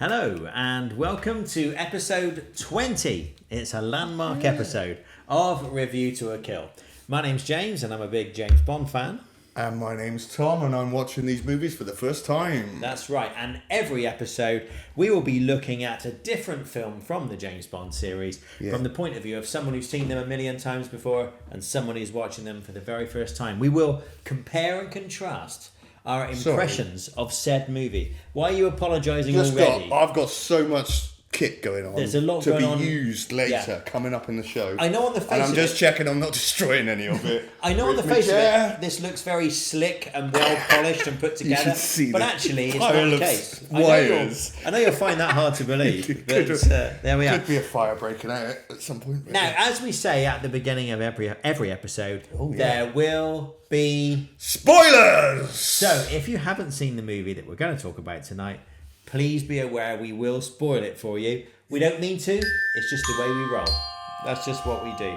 Hello and welcome to episode 20. It's a landmark episode of Review to a Kill. My name's James and I'm a big James Bond fan. And my name's Tom and I'm watching these movies for the first time. That's right, and every episode we will be looking at a different film from the James Bond series from the point of view of someone who's seen them a million times before and someone who's watching them for the very first time. We will compare and contrast our impressions of said movie. Why are you apologising already? I've got so much kit going on. There's a lot to going be on. used later, coming up in the show. I know on the face and I'm of just it, checking I'm not destroying any of it. I know on the face of it, this looks very slick and well polished and put together. You should see but the actually, it's pile not the of case. wires. I know you'll find that hard to believe. But there we are. Could be a fire breaking out at some point. Maybe. Now, as we say at the beginning of every episode, there will be spoilers. So, if you haven't seen the movie that we're going to talk about tonight, please be aware we will spoil it for you. We don't mean to, it's just the way we roll. That's just what we do.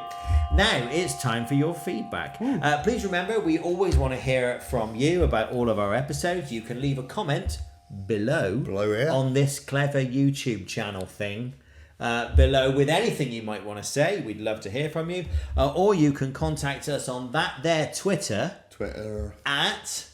Now, it's time for your feedback. Please remember, we always want to hear from you about all of our episodes. You can leave a comment below here on this clever YouTube channel thing. Below with anything you might want to say. We'd love to hear from you. Or you can contact us on Twitter at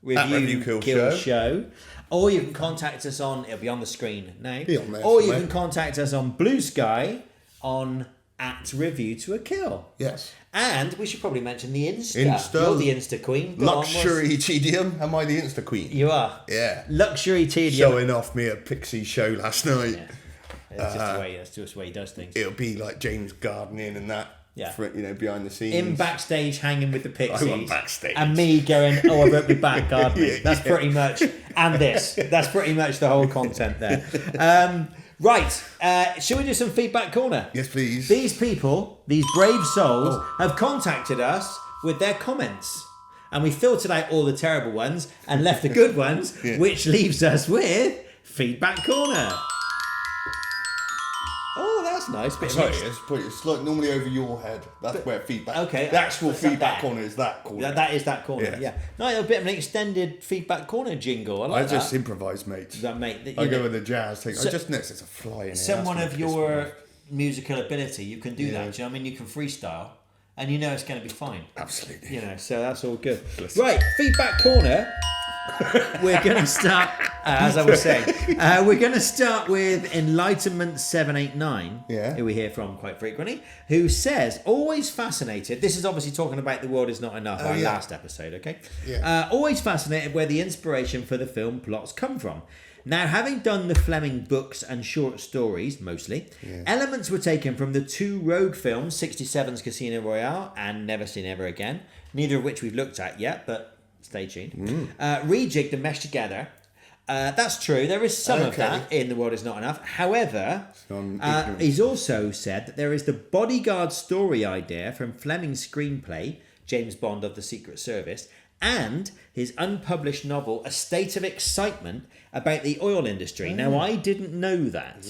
Review Kill Show. Or you can contact us on, it'll be on the screen now. Or you can contact us on Blue Sky on at Review to a Kill. Yes. And we should probably mention the Insta. You're the Insta queen. Luxury Tedium. Am I the Insta queen? You are. Yeah. Luxury Tedium. Showing off me at Pixie show last night. Yeah. That's just the way he does things. It'll be like James gardening and that. Yeah. For, behind the scenes. In backstage hanging with the Pixies. I went backstage. And me going, I wrote me back gardening. That's pretty much, and this. That's pretty much the whole content there. Right. Shall we do some feedback corner? Yes, please. These people, these brave souls, have contacted us with their comments. And we filtered out all the terrible ones and left the good ones, which leaves us with feedback corner. Oh, that's nice. It's like normally over your head. That's where feedback. Okay. The actual feedback corner is that corner. That is that corner. Yeah. No, a bit of an extended feedback corner jingle. I just improvise, mate. Mate. I go with the jazz thing. I just noticed it's a fly in here. Someone of your musical ability, you can do that. Do you know what I mean? You can freestyle, and you know it's going to be fine. Absolutely. So that's all good. Right, feedback corner. We're going to start, as I was saying, we're going to start with Enlightenment 789, who we hear from quite frequently, who says, always fascinated, this is obviously talking about The World Is Not Enough, our last episode, okay? Yeah. Always fascinated where the inspiration for the film plots come from. Now, having done the Fleming books and short stories, mostly, elements were taken from the two rogue films, 67's Casino Royale and Never Say Never Again, neither of which we've looked at yet, but stay tuned. Rejigged and meshed together. That's true. There is some of that in The World Is Not Enough. However, he's also said that there is the bodyguard story idea from Fleming's screenplay, James Bond of the Secret Service, and his unpublished novel, A State of Excitement, about the oil industry. Now, I didn't know that.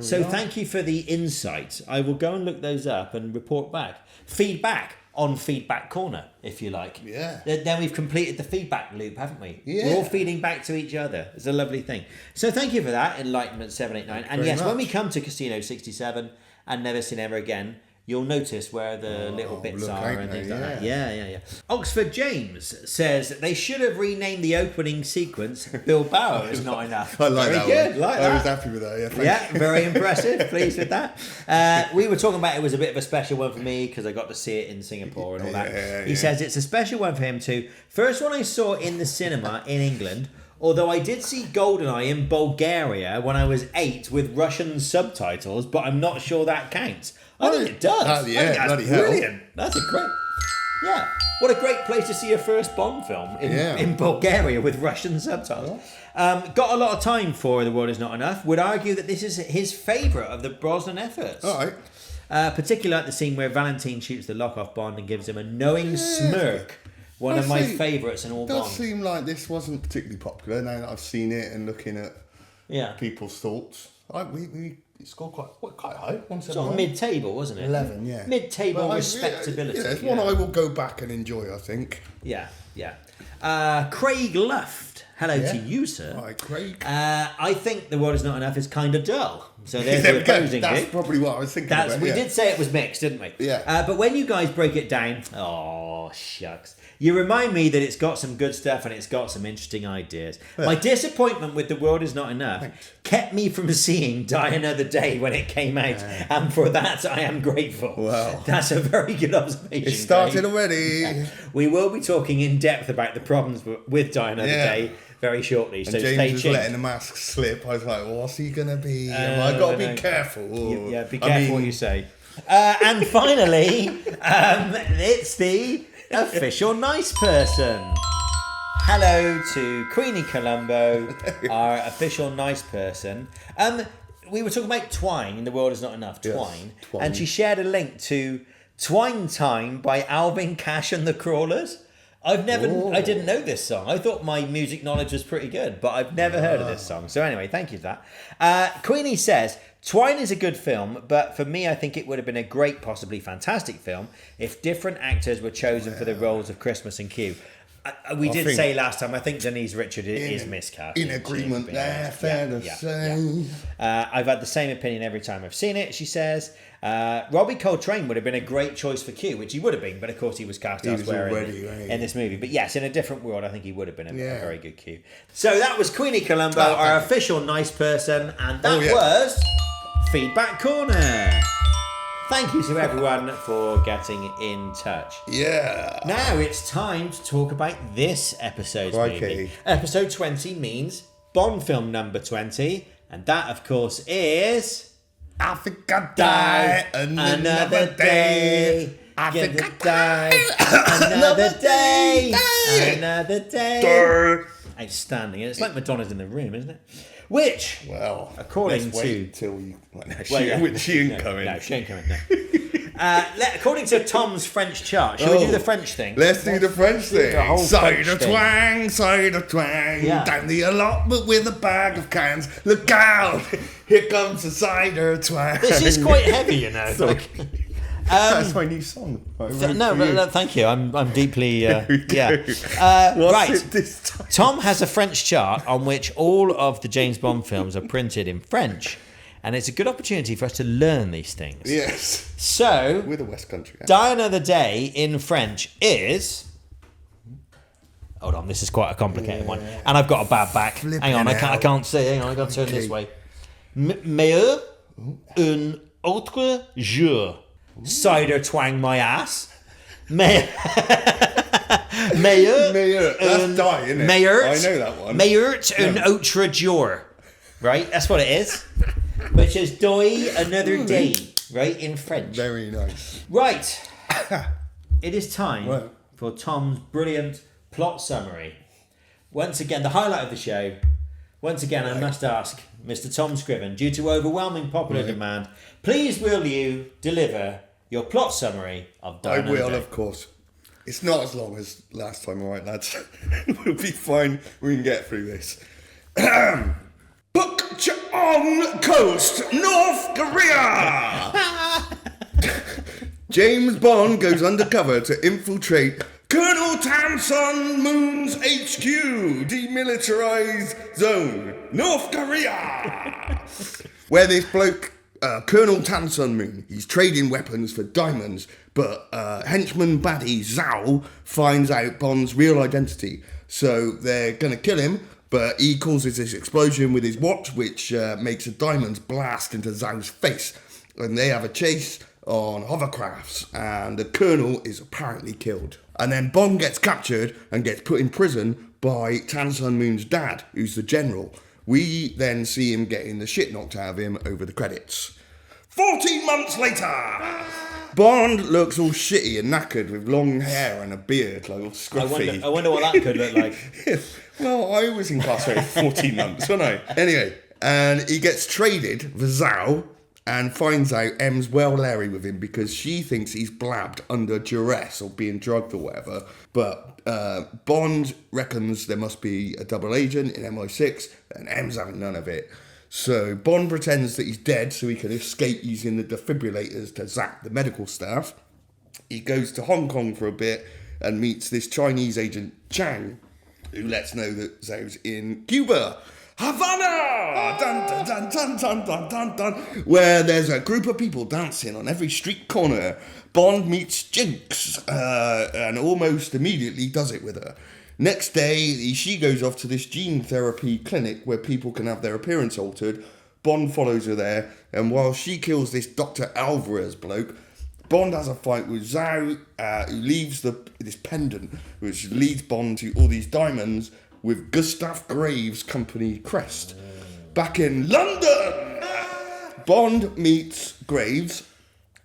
So thank you for the insight. I will go and look those up and report back. Feedback on Feedback Corner, if you like. Yeah. Then we've completed the feedback loop, haven't we? Yeah. We're all feeding back to each other. It's a lovely thing. So thank you for that, Enlightenment 789. And yes, when we come to Casino 67 and Never Say Never Again, you'll notice where the little bits are and things like that. Yeah. Oxford James says they should have renamed the opening sequence Bilbao Is Not Enough. I like very that good. one. I was happy with that. Yeah, very impressive. Pleased with that. We were talking about it was a bit of a special one for me because I got to see it in Singapore and all that. He says it's a special one for him too. First one I saw in the cinema in England. Although I did see GoldenEye in Bulgaria when I was 8 with Russian subtitles, but I'm not sure that counts. I think it does. I think that's brilliant. That's a great... Yeah. What a great place to see your first Bond film in Bulgaria with Russian subtitles. Got a lot of time for The World Is Not Enough. Would argue that this is his favourite of the Brosnan efforts. All right. Particularly at the scene where Valentine shoots the lock off Bond and gives him a knowing smirk. One of my favourites in all Bond. It does seem like this wasn't particularly popular now that I've seen it and looking at people's thoughts. We scored quite high. Sort of mid-table, wasn't it? 11, yeah. Mid-table respectability. It's one I will go back and enjoy, I think. Yeah. Craig Luft Hello to you, sir. Right, Craig. I think The World Is Not Enough is kind of dull. So there's the opposing That's view. probably what I was thinking about. We did say it was mixed, didn't we? Yeah. But when you guys break it down, oh, shucks. You remind me that it's got some good stuff and it's got some interesting ideas. Yeah. My disappointment with The World Is Not Enough kept me from seeing Die Another Day when it came out. And for that, I am grateful. Wow. That's a very good observation. It started already. Yeah. We will be talking in depth about the problems with Die Another Day very shortly. And So James stay was tuned. letting the mask slip. I was like, well, what's he going to be? I've got to be careful. Yeah, be careful what you say. And finally, it's the official nice person. Hello to Queenie Colombo, our official nice person. We were talking about Twine in The World Is Not Enough, Twine. And she shared a link to Twine Time by Alvin Cash and the Crawlers. I didn't know this song. I thought my music knowledge was pretty good, but I've never heard of this song. So anyway, thank you for that. Queenie says, Twine is a good film, but for me, I think it would have been a great, possibly fantastic film if different actors were chosen for the roles of Christmas and Q. We did say last time, I think Denise Richard is miscast. In agreement there, fair to say. I've had the same opinion every time I've seen it, she says. Robbie Coltrane would have been a great choice for Q, which he would have been, but of course he was cast elsewhere in this movie. But yes, in a different world, I think he would have been a very good Q. So that was Queenie Colombo, our official nice person, and that was Feedback Corner. Thank you to everyone for getting in touch. Yeah. Now it's time to talk about this episode's movie. Episode 20 means Bond film number 20, and that, of course, is... I think I die another day. I think I die another day. Another day. Outstanding. It's like Madonna's in the Room, isn't it? Which, according to... wait till you... she ain't coming. No, she ain't coming, no. According to Tom's French chart, should we do the French thing? Let's do the French thing. Cider twang, Yeah. down the allotment with a bag of cans. Look out! Here comes the cider twang. This is quite heavy, you know. That's my new song. Thank you. I'm deeply right. It this time? Tom has a French chart on which all of the James Bond films are printed in French, and it's a good opportunity for us to learn these things. Yes. So we're the West Country. Die Another Day in French is. Hold on, this is quite a complicated one, and I've got a bad back. Hang on, I can't see. Hang on, I got to turn this way. Meilleur un autre jour. Cider twang my ass. Meilleur. That's die, isn't it? Meilleur. I know that one. Meilleur un autre jour. Right? That's what it is. Which is die another day. Right? In French. Very nice. Right. It is time for Tom's brilliant plot summary. Once again, the highlight of the show. Once again, I must ask Mr. Tom Scriven, due to overwhelming popular demand, please will you deliver your plot summary of Die Another Day? I will, of course. It's not as long as last time, all right, lads. We'll be fine. We can get through this. Bukcheon Coast, North Korea! James Bond goes undercover to infiltrate Colonel Tan Sun Moon's HQ, demilitarized zone, North Korea. Where this bloke, Colonel Tan Sun Moon, he's trading weapons for diamonds, but henchman baddie Zhao finds out Bond's real identity. So they're going to kill him, but he causes this explosion with his watch, which makes the diamonds blast into Zhao's face. And they have a chase on hovercrafts, and the Colonel is apparently killed. And then Bond gets captured and gets put in prison by Tan Sun Moon's dad, who's the general. We then see him getting the shit knocked out of him over the credits. 14 months later! Bond looks all shitty and knackered with long hair and a beard, like all scruffy. I wonder what that could look like. Well, I was incarcerated for 14 months, wasn't I? Anyway, and he gets traded for Zhao and finds out M's well Larry with him because she thinks he's blabbed under duress or being drugged or whatever. But Bond reckons there must be a double agent in MI6 and M's having none of it. So Bond pretends that he's dead so he can escape using the defibrillators to zap the medical staff. He goes to Hong Kong for a bit and meets this Chinese agent, Chang, who lets know that Zhao's in Cuba. Havana! Dun, dun, dun, dun, dun, dun, dun, dun. Where there's a group of people dancing on every street corner. Bond meets Jinx and almost immediately does it with her. Next day, she goes off to this gene therapy clinic where people can have their appearance altered. Bond follows her there, and while she kills this Dr. Alvarez bloke, Bond has a fight with Zhao, who leaves this pendant, which leads Bond to all these diamonds with Gustav Graves' company crest. Back in London, Bond meets Graves,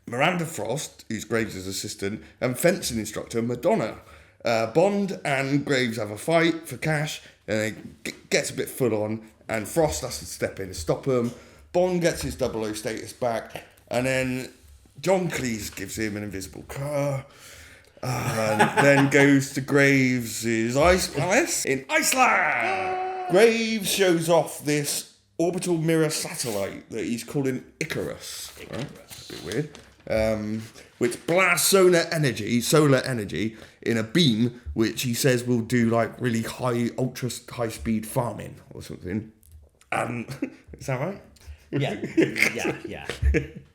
Miranda Frost, who's Graves' assistant, and fencing instructor Madonna. Bond and Graves have a fight for cash, and it gets a bit full on, and Frost has to step in and stop him. Bond gets his 00 status back, and then John Cleese gives him an invisible car, and then goes to Graves' ice palace in Iceland. Graves shows off this orbital mirror satellite that he's calling Icarus. Right? That's a bit weird. Which blasts solar energy in a beam, which he says will do like really ultra high speed farming or something. Is that right? Yeah.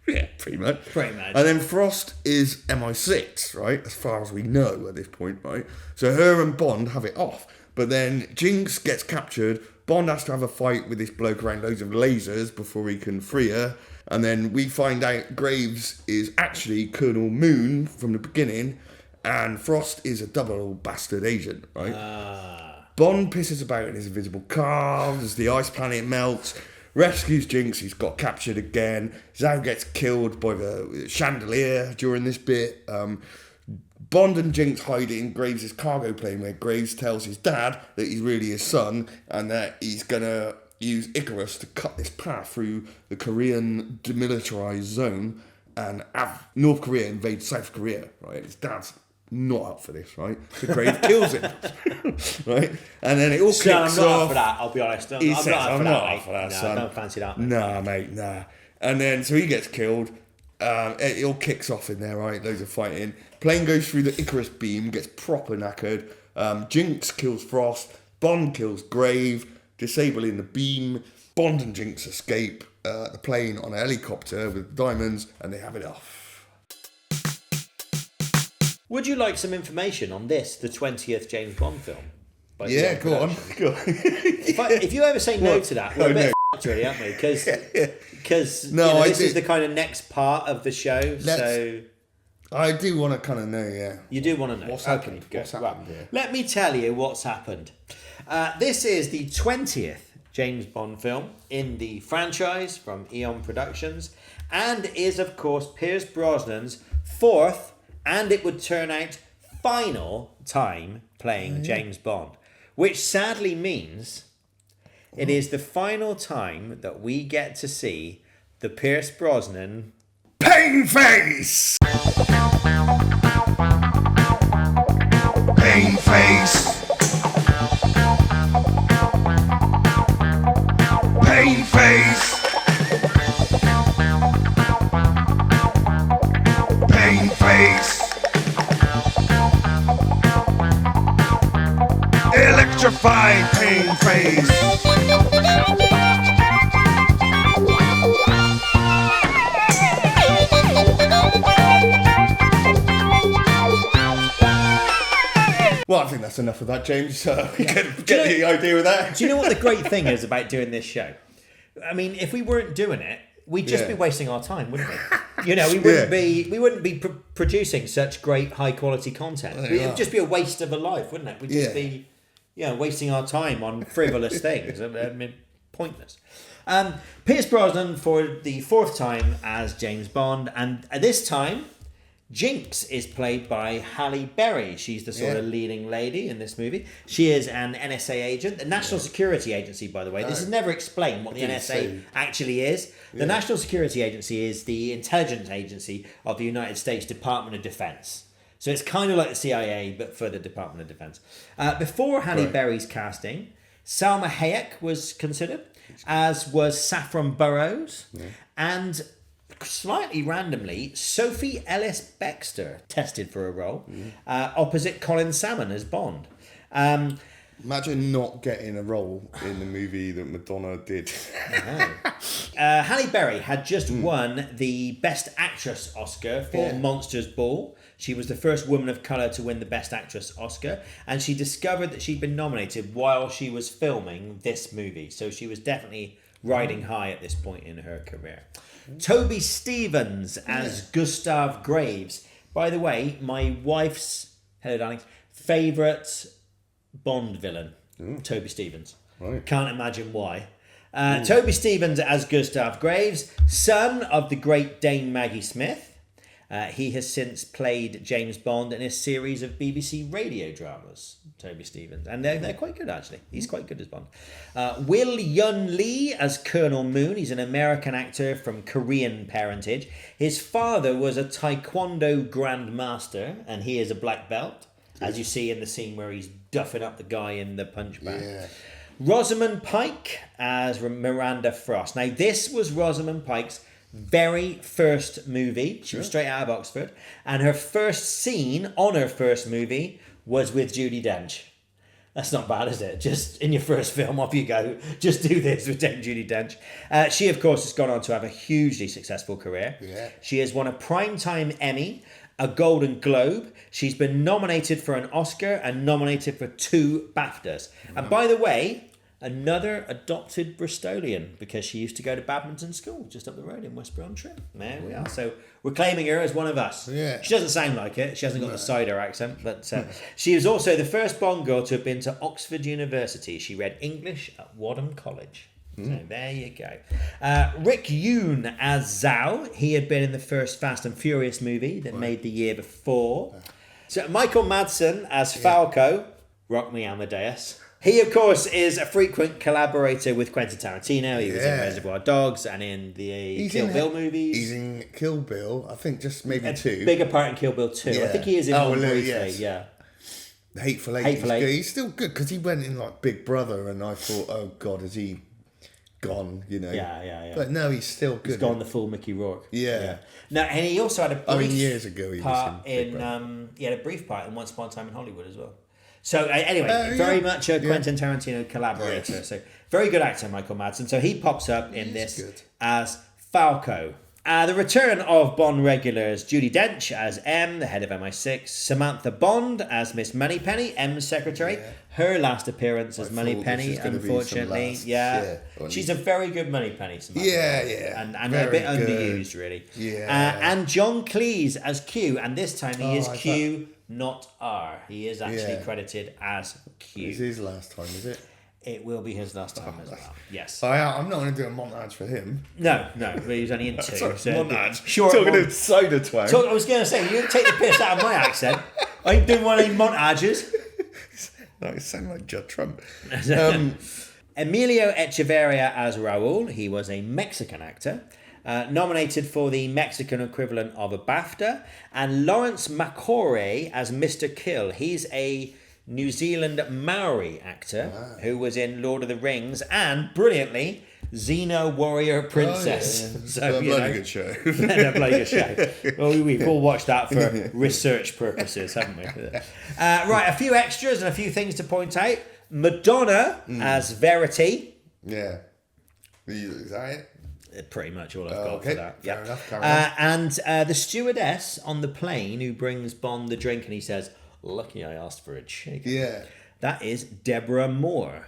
Yeah, pretty much. And then Frost is MI6, right? As far as we know at this point, right? So her and Bond have it off. But then Jinx gets captured. Bond has to have a fight with this bloke around loads of lasers before he can free her. And then we find out Graves is actually Colonel Moon from the beginning, and Frost is a double bastard agent, right? Bond pisses about in his invisible car as the ice planet melts, rescues Jinx, he's got captured again. Zhao gets killed by the chandelier during this bit. Bond and Jinx hide in Graves' cargo plane where Graves tells his dad that he's really his son and that he's going to use Icarus to cut this path through the Korean demilitarized zone and have North Korea invade South Korea, right? His dad's not up for this, right? So Graves kills him, right? And then it all kicks off. I'm not up for that, I'll be honest. I'm not up for that, son. I don't fancy that. Nah, mate, nah. And then, so he gets killed. It all kicks off in there, right? Loads of fighting. Plane goes through the Icarus beam, gets proper knackered. Jinx kills Frost. Bond kills Grave, disabling the beam. Bond and Jinx escape the plane on a helicopter with diamonds, and they have it off. Would you like some information on this, the 20th James Bond film? Yeah, go on. If you ever say no to that, we're a bit f***ed really, aren't we? Because this is the kind of next part of the show. So I do want to kind of know, yeah. You do want to know. What's happened? What's happened here? Let me tell you what's happened. This is the 20th James Bond film in the franchise from Eon Productions, and is, of course, Pierce Brosnan's fourth, and it would turn out final time playing James Bond, which sadly means it is the final time that we get to see the Pierce Brosnan painface. Painface. Painface. Painface. Electrified Painface. Well, I think that's enough of that, James. Get the idea of that. Do you know what the great thing is about doing this show? I mean, if we weren't doing it, we'd just be wasting our time, wouldn't we? You know, we wouldn't be producing such great high quality content. It would just be a waste of a life, wouldn't it? We'd just be, wasting our time on frivolous things. I mean, pointless. Pierce Brosnan for the fourth time as James Bond, and at this time, Jinx is played by Halle Berry. She's the sort of leading lady in this movie. She is an NSA agent, the National Security Agency, by the way. This is never explained what the NSA actually is. The National Security Agency is the intelligence agency of the United States Department of Defense. So it's kind of like the CIA, but for the Department of Defense. Before Halle Berry's casting, Salma Hayek was considered, as was Saffron Burrows, and slightly randomly, Sophie Ellis-Bextor tested for a role opposite Colin Salmon as Bond. Imagine not getting a role in the movie that Madonna did. Halle Berry had just won the Best Actress Oscar for Monsters Ball. She was the first woman of colour to win the Best Actress Oscar, and she discovered that she'd been nominated while she was filming this movie. So she was definitely riding high at this point in her career. Toby Stephens as Gustav Graves. By the way, my wife's, hello darling, favourite Bond villain, Toby Stephens. Right. Can't imagine why. Toby Stephens as Gustav Graves, son of the great Dame Maggie Smith. He has since played James Bond in a series of BBC radio dramas, Toby Stephens. And they're quite good, actually. He's quite good as Bond. Will Yun Lee as Colonel Moon. He's an American actor from Korean parentage. His father was a Taekwondo grandmaster, and he is a black belt, as you see in the scene where he's duffing up the guy in the punch bag. Yeah. Rosamund Pike as Miranda Frost. Now, this was Rosamund Pike's very first movie. She was straight out of Oxford. And her first scene on her first movie was with Judi Dench. That's not bad, is it? Just in your first film, off you go. Just do this with Dame Judi Dench. She, of course, has gone on to have a hugely successful career. Yeah. She has won a Primetime Emmy, a Golden Globe. She's been nominated for an Oscar and nominated for 2 BAFTAs. And by the way, another adopted Bristolian, because she used to go to badminton school just up the road in Westbury-on-Trent. There we are. So we're claiming her as one of us. Yeah. She doesn't sound like it. She hasn't got the cider accent. But she was also the first Bond girl to have been to Oxford University. She read English at Wadham College. So there you go. Rick Yoon as Zhao. He had been in the first Fast and Furious movie that made the year before. So Michael Madsen as Falco. Rock me Amadeus. He, of course, is a frequent collaborator with Quentin Tarantino. He was in Reservoir Dogs and in the Kill Bill movies. He's in Kill Bill, I think just maybe 2. Bigger part in Kill Bill 2. I think he is in one briefly, Hateful Eight. He's still good because he went in like Big Brother and I thought, oh God, is he gone, you know? Yeah. But no, he's still good. He's gone the full Mickey Rourke. Yeah. Now, and he also had a brief years ago he part was in Big Brother. he had a brief part in Once Upon a Time in Hollywood as well. So anyway, very much a Quentin Tarantino collaborator. Yes. So very good actor, Michael Madsen. So he pops up in this as Falco. The return of Bond regulars Judi Dench as M, the head of MI6. Samantha Bond as Miss Moneypenny, M's secretary. Yeah. Her last appearance as Moneypenny, unfortunately. She's a very good Moneypenny, Samantha. Yeah. And a bit underused, really. Yeah. And John Cleese as Q. And this time he is Q, not R. He is actually credited as Q. It's his last time, is it? It will be his last time as well. Yes. I'm not going to do a montage for him. No, but he's only in 2. Montage. Short Talking of cider twang. I was going to say, you take the piss out of my accent. I ain't doing one of these montages. No, it sounds like Judd Trump. Emilio Echeverria as Raul. He was a Mexican actor. Nominated for the Mexican equivalent of a BAFTA. And Lawrence McCaury as Mr. Kill. He's a New Zealand Maori actor who was in Lord of the Rings and, brilliantly, Xena Warrior Princess. So, a bloody good show. A bloody good show. Well, we've all watched that for research purposes, haven't we? Right, a few extras and a few things to point out. Madonna as Verity. Yeah. Is that it? Pretty much all I've got for that. Fair enough. And the stewardess on the plane who brings Bond the drink and he says, "Lucky I asked for a chicken." Yeah. That is Deborah Moore.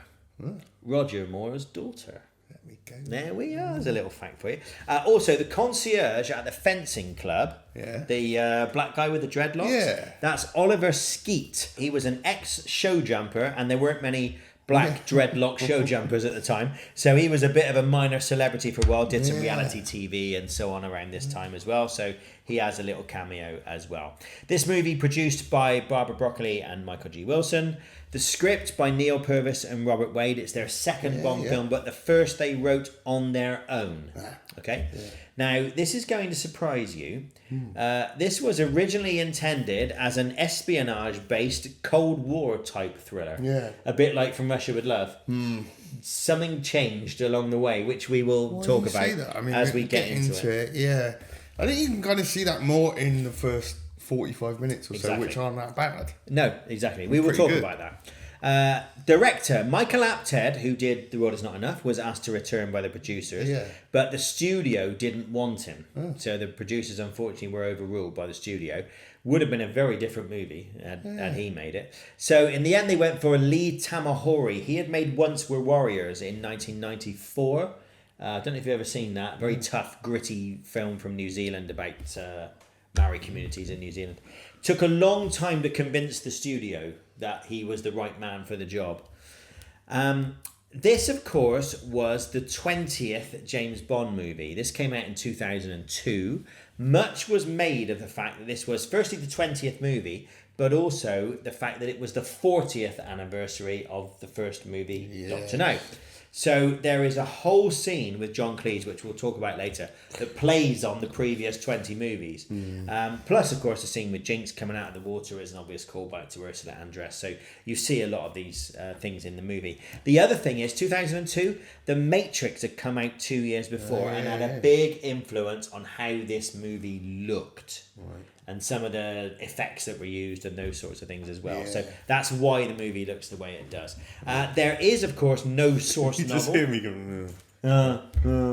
Roger Moore's daughter. Let me go. There we are. There's a little fact for you. Also, the concierge at the fencing club. Yeah. The black guy with the dreadlocks. Yeah. That's Oliver Skeet. He was an ex-show jumper and there weren't many black dreadlock show jumpers at the time. So he was a bit of a minor celebrity for a while, did some reality TV and so on around this time as well. So he has a little cameo as well. This movie produced by Barbara Broccoli and Michael G. Wilson. The script by Neil Purvis and Robert Wade. It's their second Bond film, but the first they wrote on their own. Okay? Yeah. Now, this is going to surprise you. This was originally intended as an espionage-based Cold War type thriller. Yeah. A bit like From Russia With Love. Something changed along the way, which we will talk about as we get into it. Yeah. I think you can kind of see that more in the first 45 minutes or so, which aren't that bad. No, exactly. We will talk about that. Director Michael Apted, who did The World Is Not Enough, was asked to return by the producers, but the studio didn't want him. So the producers, unfortunately, were overruled by the studio. Would have been a very different movie had he made it. So in the end, they went for Lee Tamahori. He had made Once We're Warriors in 1994. I don't know if you've ever seen that. Very tough, gritty film from New Zealand about Maori communities in New Zealand. Took a long time to convince the studio that he was the right man for the job. This, of course, was the 20th James Bond movie. This came out in 2002. Much was made of the fact that this was, firstly, the 20th movie, but also the fact that it was the 40th anniversary of the first movie, Dr. No. So there is a whole scene with John Cleese, which we'll talk about later, that plays on the previous 20 movies. Plus, of course, the scene with Jinx coming out of the water is an obvious callback to Ursula Andress. So you see a lot of these things in the movie. The other thing is, 2002, The Matrix had come out 2 years before and had a big influence on how this movie looked. Right. And some of the effects that were used and those sorts of things as well. So that's why the movie looks the way it does. There is, of course, no source novel. Just hear me going,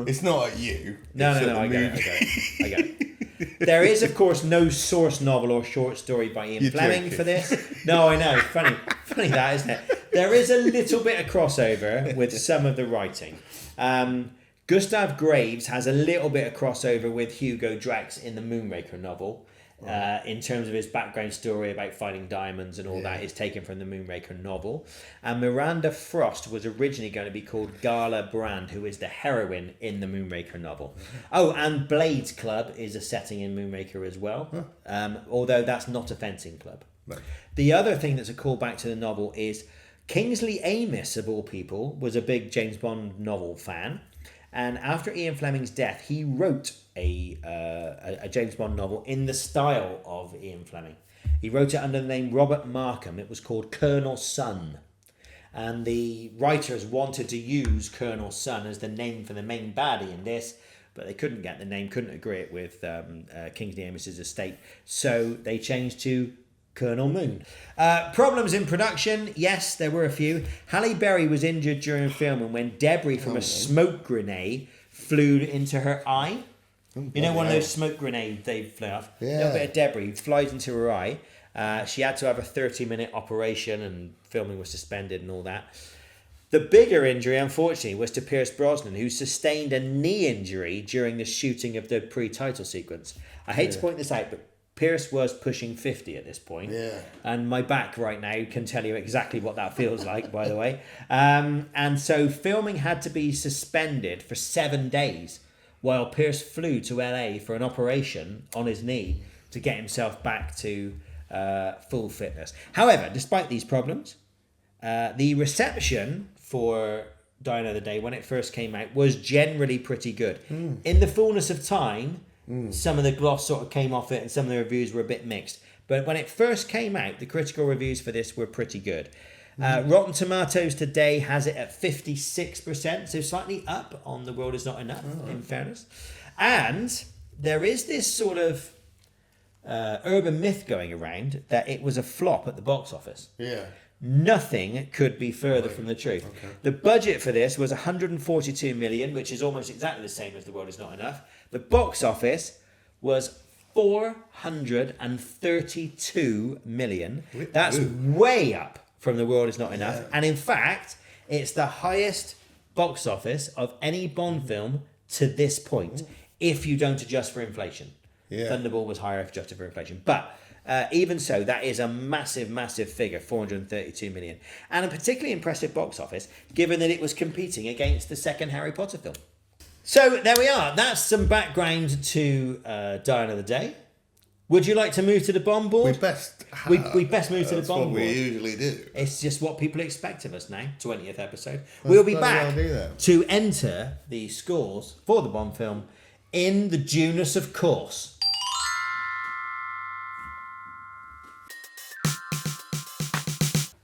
It's not at you. No, I get it. There is, of course, no source novel or short story by Ian Fleming for this. No, I know. Funny that, isn't it? There is a little bit of crossover with some of the writing. Gustav Graves has a little bit of crossover with Hugo Drax in the Moonraker novel. In terms of his background story about finding diamonds and all that is taken from the Moonraker novel. And Miranda Frost was originally going to be called Gala Brand, who is the heroine in the Moonraker novel. Oh, and Blades Club is a setting in Moonraker as well, although that's not a fencing club. Right. The other thing that's a callback to the novel is Kingsley Amis, of all people, was a big James Bond novel fan. And after Ian Fleming's death, he wrote a James Bond novel in the style of Ian Fleming. He wrote it under the name Robert Markham. It was called Colonel Sun. And the writers wanted to use Colonel Sun as the name for the main baddie in this, but they couldn't get the name, couldn't agree it with Kingsley Amis's estate. So they changed to Colonel Moon. Problems in production, yes, there were a few. Halle Berry was injured during filming when debris from a smoke grenade flew into her eye. You know, one of those smoke grenades they flew off? A little bit of debris flies into her eye. She had to have a 30-minute operation and filming was suspended and all that. The bigger injury, unfortunately, was to Pierce Brosnan, who sustained a knee injury during the shooting of the pre-title sequence. I hate to point this out, but Pierce was pushing 50 at this point. And my back right now can tell you exactly what that feels like, by the way. And so filming had to be suspended for 7 days while Pierce flew to LA for an operation on his knee to get himself back to full fitness. However, despite these problems, the reception for Die Another Day when it first came out was generally pretty good. In the fullness of time, some of the gloss sort of came off it and some of the reviews were a bit mixed. But when it first came out, the critical reviews for this were pretty good. Rotten Tomatoes today has it at 56%, so slightly up on The World Is Not Enough, in fairness. And there is this sort of urban myth going around that it was a flop at the box office. Nothing could be further from the truth. The budget for this was 142 million, which is almost exactly the same as The World Is Not Enough. The box office was 432 million. That's way up from The World Is Not Enough. And in fact, it's the highest box office of any Bond film to this point, if you don't adjust for inflation. Thunderball was higher if adjusted for inflation. But even so, that is a massive, massive figure, 432 million. And a particularly impressive box office, given that it was competing against the second Harry Potter film. So there we are. That's some background to Die Another Day. Would you like to move to the BondBoard? We best move to the BondBoard. That's what we usually do. It's just what people expect of us now, 20th episode. We'll be back to enter the scores for the Bond film in the dueness of course.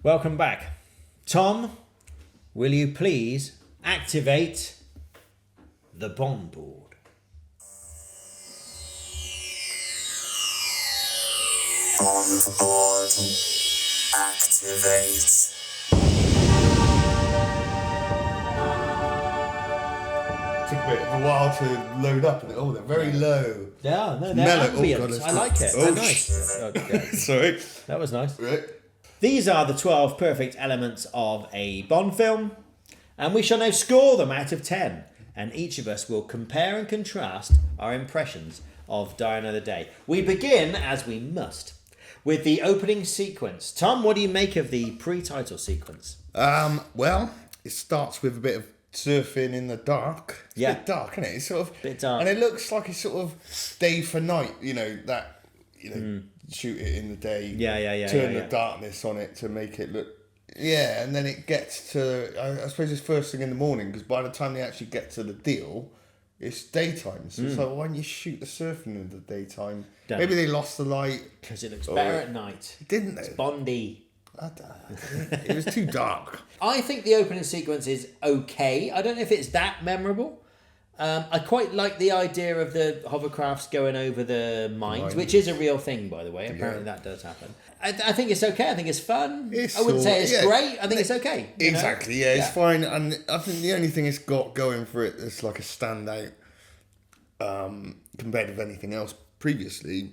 Welcome back. Tom, will you please activate the BondBoard? BondBoard activate. a while to load up. And they're very low. Yeah, no, they're Mellow. ambient. I like it. They're nice. Okay. Sorry. That was nice. Right. These are the 12 perfect elements of a Bond film, and we shall now score them out of 10. And each of us will compare and contrast our impressions of Die Another Day. We begin, as we must, with the opening sequence. Tom, what do you make of the pre-title sequence? Well, it starts with a bit of surfing in the dark. It's a bit dark, isn't it? It's sort of bit dark. And it looks like it's sort of day for night, shoot it in the day. Turn the darkness on it to make it look. Yeah, and then it gets to, I suppose it's first thing in the morning, because by the time they actually get to the deal, it's daytime. So it's like, why don't you shoot the surfing in the daytime? Maybe they lost the light. Because it looks better at night. Didn't they? It's Bondy. I don't know. It was too dark. I think the opening sequence is okay. I don't know if it's that memorable. I quite like the idea of the hovercrafts going over the mines, which is a real thing, by the way. Apparently that does happen. I think it's okay. I think it's fun. I wouldn't say it's great. I think it's okay. Exactly, it's fine. And I think the only thing it's got going for it that's like a standout compared with anything else previously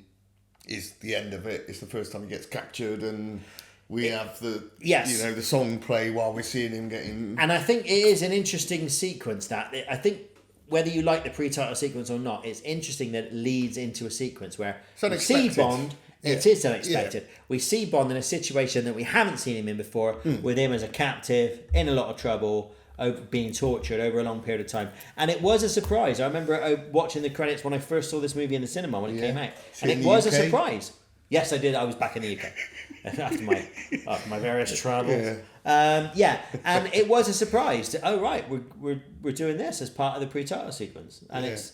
is the end of it. It's the first time he gets captured and we have the the song play while we're seeing him getting... And I think it is an interesting sequence that... I think whether you like the pre-title sequence or not, it's interesting that it leads into a sequence where we see Bond... It is unexpected. Yeah. We see Bond in a situation that we haven't seen him in before, with him as a captive, in a lot of trouble, being tortured over a long period of time. And it was a surprise. I remember watching the credits when I first saw this movie in the cinema when it came out. And it was a surprise. Yes, I did. I was back in the UK after my various travels. Yeah. And it was a surprise. We're doing this as part of the pre-title sequence. And it's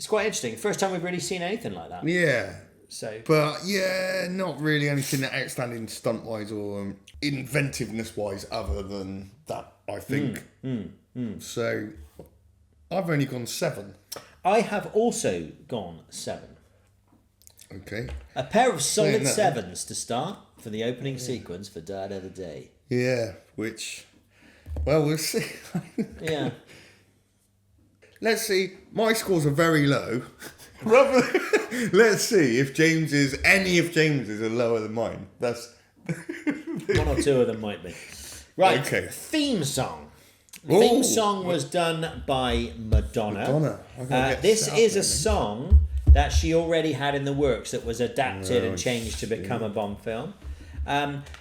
quite interesting. First time we've really seen anything like that. Yeah. So, but not really anything outstanding stunt-wise or inventiveness-wise other than that, I think. So, I've only gone 7. I have also gone 7. Okay. A pair of solid 7s to start for the opening sequence for Die Another Day. Yeah, which, well, we'll see. Yeah. Let's see. My scores are very low. Let's see if any of James's are lower than mine. That's 1 or 2 of them might be. Right. Okay. Theme song. The theme song was done by Madonna. This is a song that she already had in the works that was adapted and changed to become a Bond film.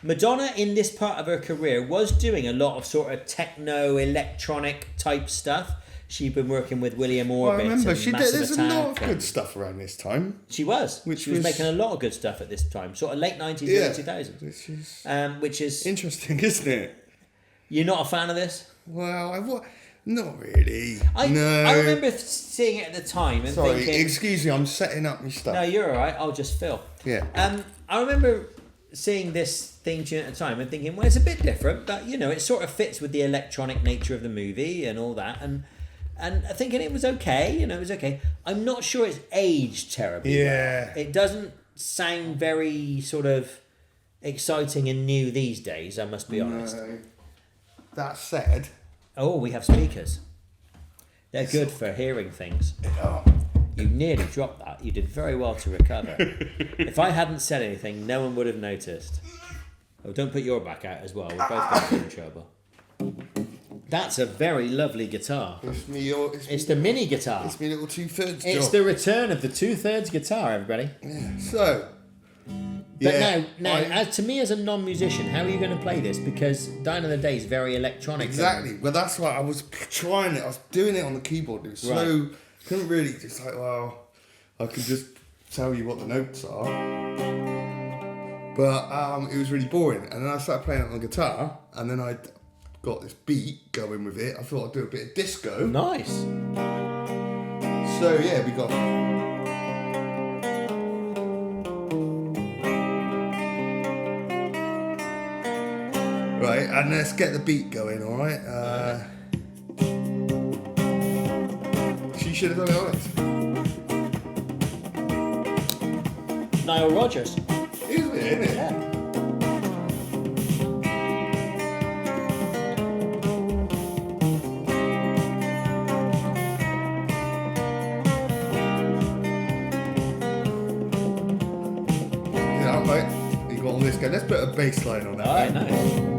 Madonna, in this part of her career, was doing a lot of sort of techno, electronic type stuff. She'd been working with William Orbit. I remember there's a lot of and good stuff around this time. She was. She was making a lot of good stuff at this time, sort of late 90s, early 2000s. Which is interesting, isn't it? You're not a fan of this? Well, not really. I remember seeing it at the time and thinking... excuse me, I'm setting up my stuff. No, you're all right. I'll just fill. Yeah. I remember seeing this theme tune at the time and thinking, well, it's a bit different, but, it sort of fits with the electronic nature of the movie and all that. And thinking it was okay, it was okay. I'm not sure it's aged terribly well. It doesn't sound very sort of exciting and new these days, I must be honest. That said... Oh, we have speakers. They're good for hearing things. You nearly dropped that. You did very well to recover. If I hadn't said anything, no one would have noticed. Oh, don't put your back out as well. We're both going to be in trouble. That's a very lovely guitar. It's the mini guitar. It's my little 2/3 job. It's the return of the 2/3 guitar, everybody. Yeah. So... But now, to me as a non-musician, how are you going to play this? Because Die Another Day is very electronic. Exactly. Well, that's why I was trying it. I was doing it on the keyboard. It was slow. Couldn't really just I could just tell you what the notes are. But it was really boring. And then I started playing it on the guitar, and then I got this beat going with it. I thought I'd do a bit of disco. Nice. So we got. Right, and let's get the beat going, alright? She should have done it honest. Nile Rodgers. Isn't it? Yeah. right. You got all this going. Let's put a bass line on that. All right, nice.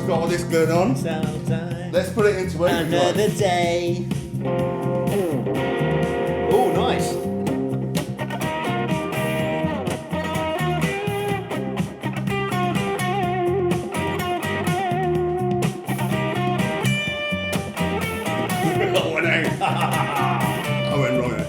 Got all this going on. Sometimes Let's put it into overdrive. another day. Oh, nice. Oh, no. I went wrong there.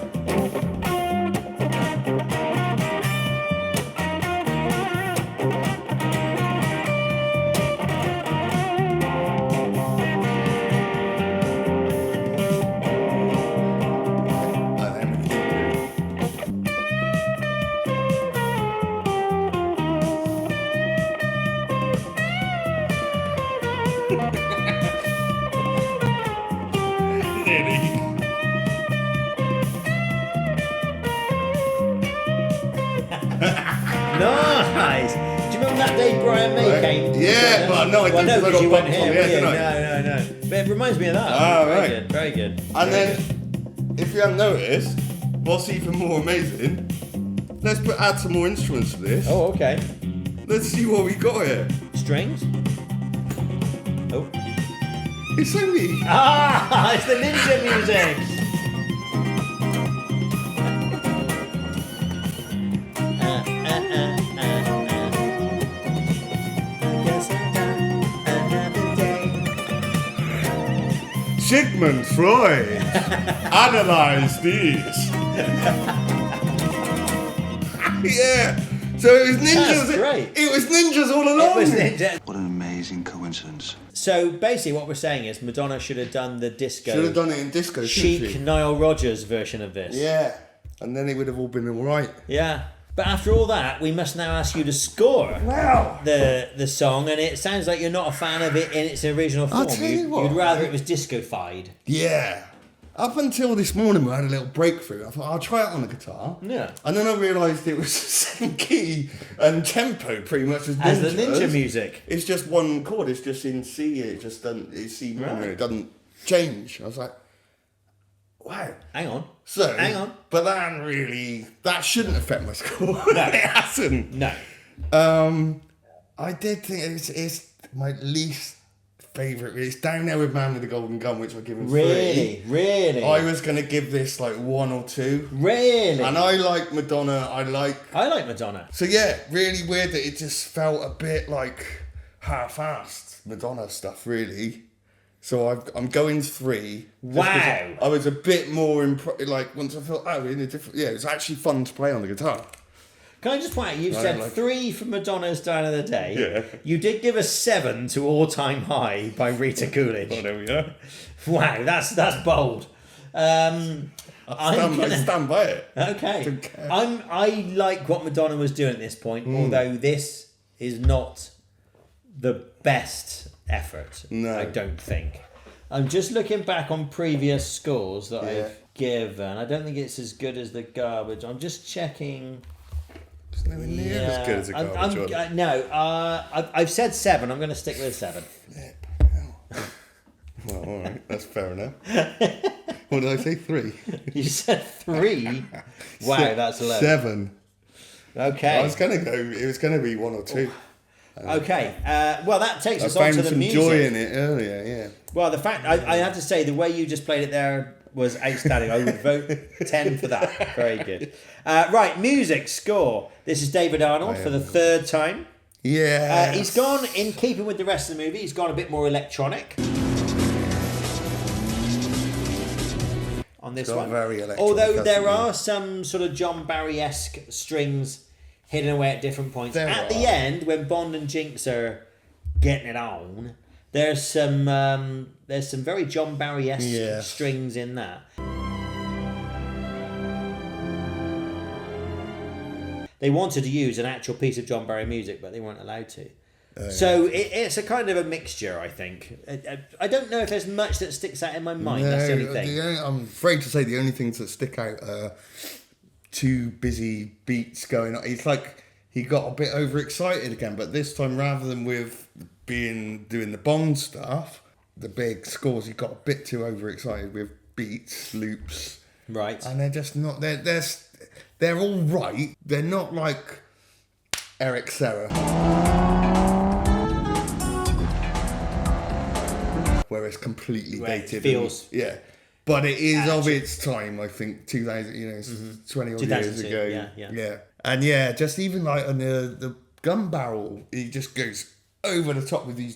Nice. Do you remember that day Brian May came? Yeah, but no, I didn't. Well, no, because you weren't bumps here, on were the head, you? didn't I? No. But it reminds me of that. Ah, very right. good, very good. And then, if you haven't noticed, what's even more amazing, let's add some more instruments to this. Oh, okay. Let's see what we got here. Strings. Oh. It's only... Ah, it's the ninja music. Sigmund Freud analysed these. Yeah. So it was ninjas. That's great. It was ninjas all along. It was ninja. What an amazing coincidence. So basically, what we're saying is Madonna should have done the disco. Should have done it in disco. shouldn't Chic she? Nile Rodgers version of this. Yeah. And then it would have all been all right. Yeah. But after all that, we must now ask you to score Wow. the song, and it sounds like you're not a fan of it in its original form. I'll tell you what, You'd rather it was disco-fied. Yeah. Up until this morning, we had a little breakthrough. I thought, I'll try it on the guitar. Yeah. And then I realised it was the same key and tempo pretty much as the ninja music. It's just one chord. It's just in C. It just doesn't. It's C minor. Right. It doesn't change. I was like, wow. Hang on. So, Hang on. But that shouldn't affect my score. No. It hasn't. No. I did think it's my least favourite. It's down there with Man with the Golden Gun, which I give him 3. Really? I was going to give this like 1 or 2. Really? And I like Madonna. I like Madonna. So yeah, really weird that it just felt a bit like half-assed Madonna stuff, really. So I'm going 3. Wow. I was a bit more like once I felt in a different. Yeah, it's actually fun to play on the guitar. Can I just point out, you've said 3 for Madonna's Down of the Day. Yeah. You did give us 7 to All Time High by Rita Coolidge. Oh, there we go. Wow, that's bold. I stand by it. Okay. Don't care. I like what Madonna was doing at this point, although this is not the best effort. No. I don't think. I'm just looking back on previous scores that Yeah. I've given. I don't think it's as good as the garbage. I'm just checking. It's nowhere near as good as a garbage one. No, I've said 7. I'm going to stick with 7. Flip hell. Well, all right, that's fair enough. What did I say? 3. You said 3. Wow, that's low. 7. Okay. I was gonna go. It was gonna be 1 or 2. Okay. Well, that takes I us on found to the some music. joy in it earlier. Yeah. Well, the fact I have to say the way you just played it there was outstanding. I would vote 10 for that. Very good. Right, music score. This is David Arnold for the 3rd time. Yeah. He's gone, in keeping with the rest of the movie, he's gone a bit more electronic on this Got one. very electronic, Although there hasn't he? are some sort of John Barry-esque strings hidden away at different points. There At are. the end, when Bond and Jinx are getting it on, There's some very John Barry-esque strings in that. They wanted to use an actual piece of John Barry music, but they weren't allowed to. So it's a kind of a mixture, I think. I don't know if there's much that sticks out in my mind. That's the only thing. I'm afraid to say the only things that stick out are two busy beats going on. It's like he got a bit overexcited again, but this time rather than doing the Bond stuff, the big scores, he got a bit too overexcited with beats, loops. Right. And they're just not... They're all right. They're not like Eric Serra, where it's completely dated. It feels... But it is of its time, I think, 2000, 20 odd years ago. Yeah. And just even like on the gun barrel, he just goes over the top with these...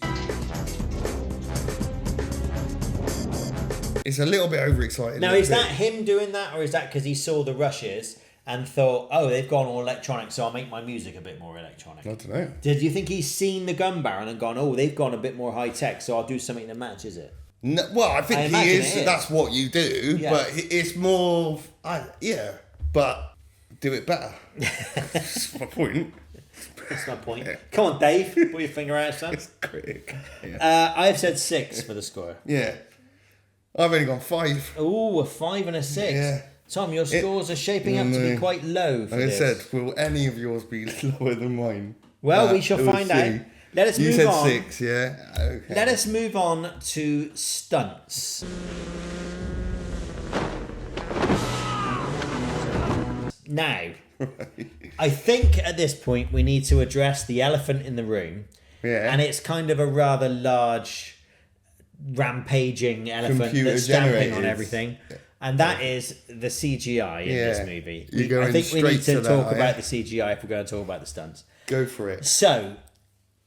It's a little bit overexcited. Now, is that him doing that, or is that because he saw the rushes and thought, oh, they've gone all electronic, so I'll make my music a bit more electronic? I don't know. Did you think he's seen the gun barrel and gone, oh, they've gone a bit more high-tech, so I'll do something that matches it? No, well, I think he is. That's what you do, but it's more... but do it better. That's my point. That's my point. Come on, Dave. Put your finger out, son. It's quick. I've said 6 for the score. Yeah. I've only gone 5. Ooh, a 5 and a 6. Yeah. Tom, your scores are shaping up to be quite low for this. Like I said, will any of yours be lower than mine? Well, we shall find out. Let us move on. You said 6, yeah? Okay. Let us move on to stunts. Now, I think at this point we need to address the elephant in the room. Yeah. And it's kind of a rather large, rampaging elephant that's stamping on everything. Yeah. And that is the CGI in this movie. I think we need to talk about the CGI if we're going to talk about the stunts. Go for it. So,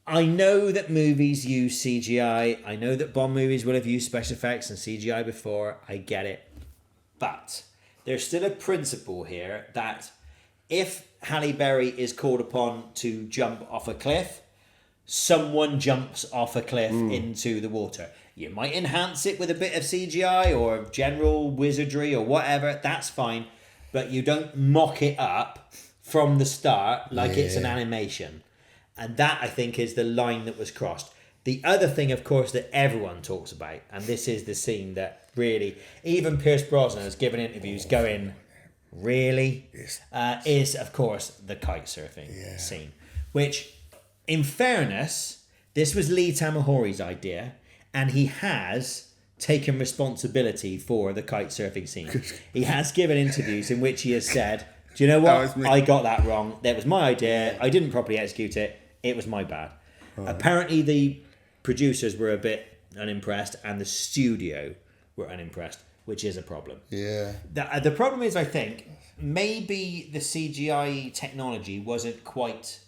I know that movies use CGI. I know that Bond movies will have used special effects and CGI before. I get it. But there's still a principle here that if Halle Berry is called upon to jump off a cliff, someone jumps off a cliff into the water. You might enhance it with a bit of CGI or general wizardry or whatever. That's fine. But you don't mock it up from the start like it's an animation. And that, I think, is the line that was crossed. The other thing, of course, that everyone talks about, and this is the scene that really, even Pierce Brosnan has given interviews going, really? Is, of course, the kite surfing scene. Which, in fairness, this was Lee Tamahori's idea, and he has taken responsibility for the kite surfing scene. He has given interviews in which he has said, do you know what? I got that wrong. That was my idea. I didn't properly execute it. It was my bad. Apparently the producers were a bit unimpressed and the studio were unimpressed, which is a problem. Yeah. The problem is, I think, maybe the CGI technology wasn't quite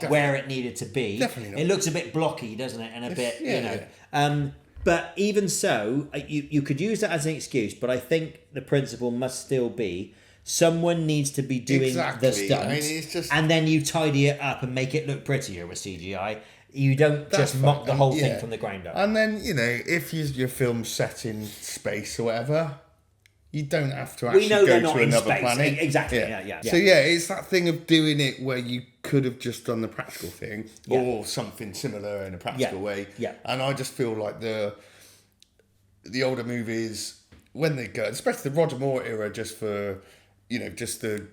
where it needed to be. Definitely not. It looks a bit blocky, doesn't it? And a bit, you know. But even so, you could use that as an excuse, but I think the principle must still be someone needs to be doing the stunts, and then you tidy it up and make it look prettier with CGI. You don't just mock the whole thing from the ground up. And then, you know, if your film's set in space or whatever, you don't have to actually go to another planet. Exactly, yeah. So, it's that thing of doing it where you could have just done the practical thing or something similar in a practical way. Yeah. And I just feel like the older movies, when they go, especially the Roger Moore era, just for... you know, just the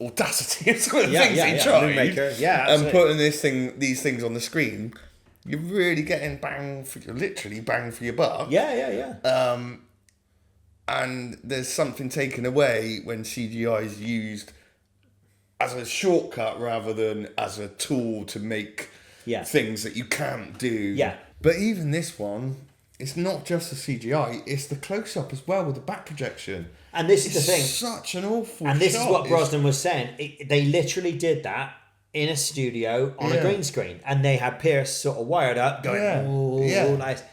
audacity of some of the things he tried, and putting these things on the screen, you're really getting bang for your buck. And there's something taken away when CGI is used as a shortcut rather than as a tool to make things that you can't do. Yeah. But even this one, it's not just the CGI; it's the close-up as well with the back projection. And this is the thing. Such an awful And this shot. is what Brosnan was saying. They literally did that in a studio on a green screen. And they had Pierce sort of wired up going, nice.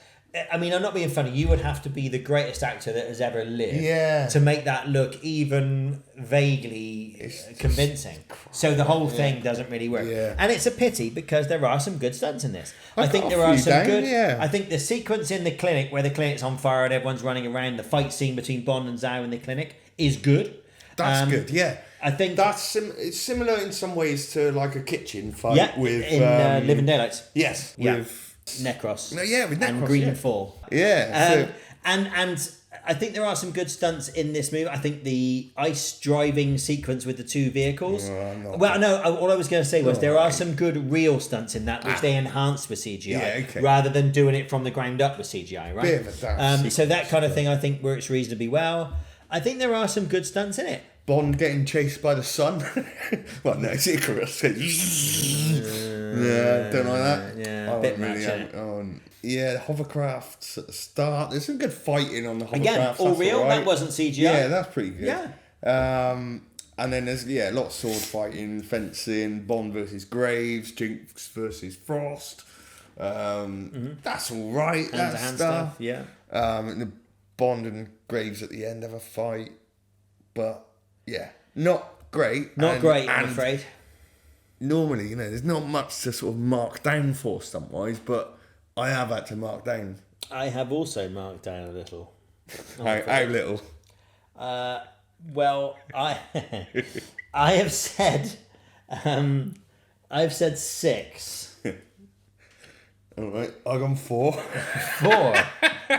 I mean, I'm not being funny. You would have to be the greatest actor that has ever lived to make that look even vaguely convincing. So the whole thing doesn't really work. Yeah. And it's a pity because there are some good stunts in this. I think there are some good... Yeah. I think the sequence in the clinic where the clinic's on fire and everyone's running around, the fight scene between Bond and Zhao in the clinic is good. That's good, yeah. I think that's it's similar in some ways to like a kitchen fight with... in Living Daylights. Yes, with... Necros. No, yeah, with Necros. And Greenfall. Yeah. And I think there are some good stunts in this movie. I think the ice driving sequence with the two vehicles. All I was going to say was there are some good real stunts in that which they enhanced with CGI rather than doing it from the ground up with CGI, right? Bit of a so that kind of thing I think works reasonably well. I think there are some good stunts in it. Bond getting chased by the sun. Well, no, it's Icarus. Yeah, don't like that. Yeah, a bit much. Yeah, the hovercrafts at the start. There's some good fighting on the hovercrafts. Again, all real. That wasn't CGI. Yeah, that's pretty good. Yeah. And then there's a lot of sword fighting, fencing, Bond versus Graves, Jinx versus Frost. That's all right. That stuff. Yeah. The Bond and Graves at the end have a fight, but. Yeah, not great. I'm afraid. Normally, there's not much to sort of mark down for stunt-wise, but I have had to mark down. I have also marked down a little. How little? Well, I have said, I've said 6. All right, I've gone 4. 4.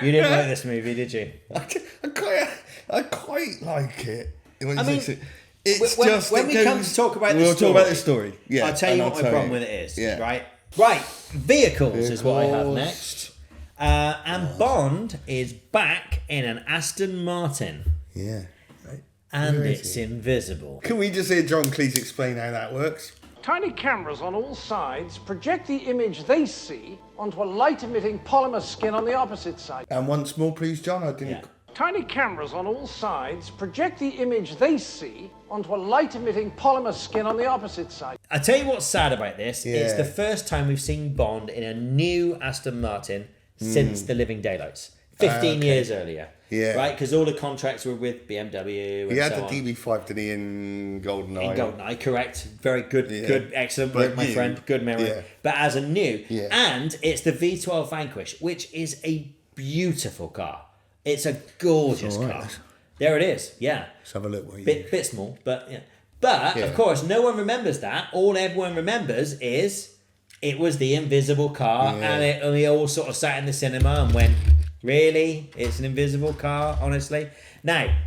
You didn't like this movie, did you? I quite like it. When we come to talk about we'll talk about the story. Yeah, I'll tell you what my problem with it is. Yeah. Right. Vehicles is what I have next. And Bond is back in an Aston Martin. Yeah. And it's invisible. Can we just hear John Cleese explain how that works? Tiny cameras on all sides project the image they see onto a light-emitting polymer skin on the opposite side. And once more, please, John. I didn't... Yeah. Tiny cameras on all sides project the image they see onto a light-emitting polymer skin on the opposite side. I tell you what's sad about this. Yeah. It's the first time we've seen Bond in a new Aston Martin since The Living Daylights. 15 years earlier. Yeah. Right? Because all the contracts were with BMW and he had the DB5, did he, in GoldenEye? In GoldenEye, correct. Very good, good, excellent work, my friend. Good memory. Yeah. But as a new. Yeah. And it's the V12 Vanquish, which is a beautiful car. It's a gorgeous car. There it is. Yeah. Let's have a look. Bit small, but yeah. But of course, no one remembers that. All everyone remembers is it was the invisible car, and we all sort of sat in the cinema and went, "Really? It's an invisible car?" Honestly. Now,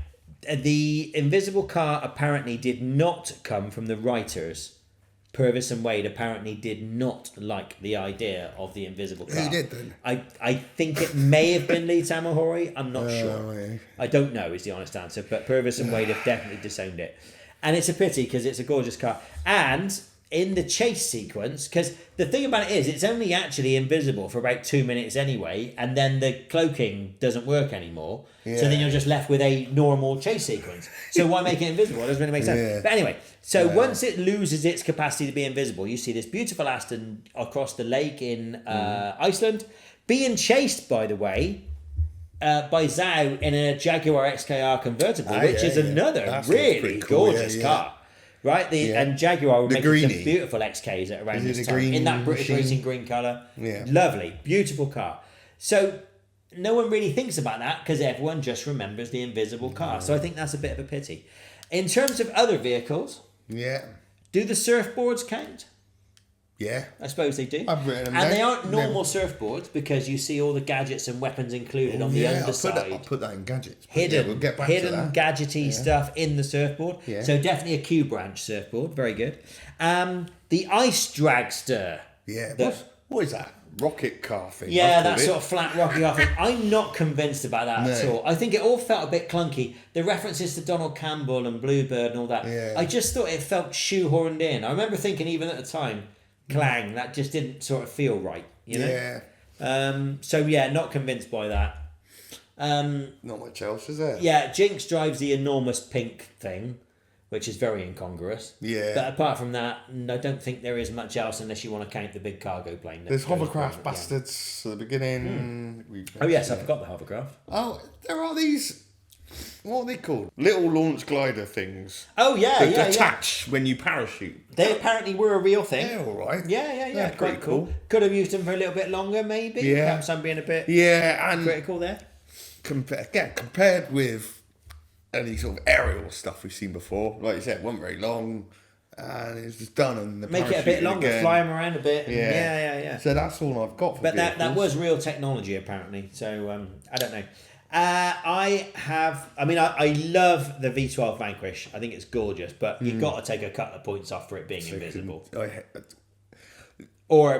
the invisible car apparently did not come from the writers. Purvis and Wade apparently did not like the idea of the invisible car. Who did then? I think it may have been Lee Tamahori. I'm not sure. Yeah. I don't know is the honest answer, but Purvis and Wade have definitely disowned it. And it's a pity because it's a gorgeous car. And in the chase sequence, because the thing about it is it's only actually invisible for about 2 minutes anyway, and then the cloaking doesn't work anymore. Yeah. So then you're just left with a normal chase sequence. So why make it invisible? It doesn't really make sense. Yeah. But anyway, so once it loses its capacity to be invisible, you see this beautiful Aston across the lake in Iceland, being chased, by the way, by Zhao in a Jaguar XKR convertible, which is another really gorgeous car. Right, and Jaguar were making some beautiful XKs at around this time in that British racing green colour. Yeah, lovely, beautiful car. So no one really thinks about that because everyone just remembers the invisible car. So I think that's a bit of a pity. In terms of other vehicles, do the surfboards count? Yeah, I suppose they do. I've written them and they aren't normal surfboards because you see all the gadgets and weapons included on the underside. I'll put that in gadgets. Hidden, we'll get back to that. Gadgety stuff in the surfboard. Yeah. So definitely a Q branch surfboard. Very good. The ice dragster. Yeah. What is that? Rocket car thing. Yeah, that sort of flat rocket car thing. I'm not convinced about that at all. I think it all felt a bit clunky. The references to Donald Campbell and Bluebird and all that. Yeah. I just thought it felt shoehorned in. I remember thinking even at the time, clang, that just didn't sort of feel right, you know? Yeah. Not convinced by that. Not much else, is there? Yeah, Jinx drives the enormous pink thing, which is very incongruous. Yeah. But apart from that, I don't think there is much else unless you want to count the big cargo plane. There's hovercraft bastards at the beginning. Oh yes, I forgot the hovercraft. Oh, there are these. What are they called? Little launch glider things. Oh yeah, that detach when you parachute. They apparently were a real thing. They're all right. Yeah. They're Quite cool. Could have used them for a little bit longer, maybe. Yeah. Perhaps I'm being a bit and critical there. Compared with any sort of aerial stuff we've seen before, like you said, it wasn't very long, and it's just done. And the make it a bit longer, fly them around a bit. Yeah. So that's all I've got for But vehicles. that was real technology apparently. So I don't know. I love the V12 Vanquish. I think it's gorgeous, but you've got to take a couple of points off for it being invisible. Or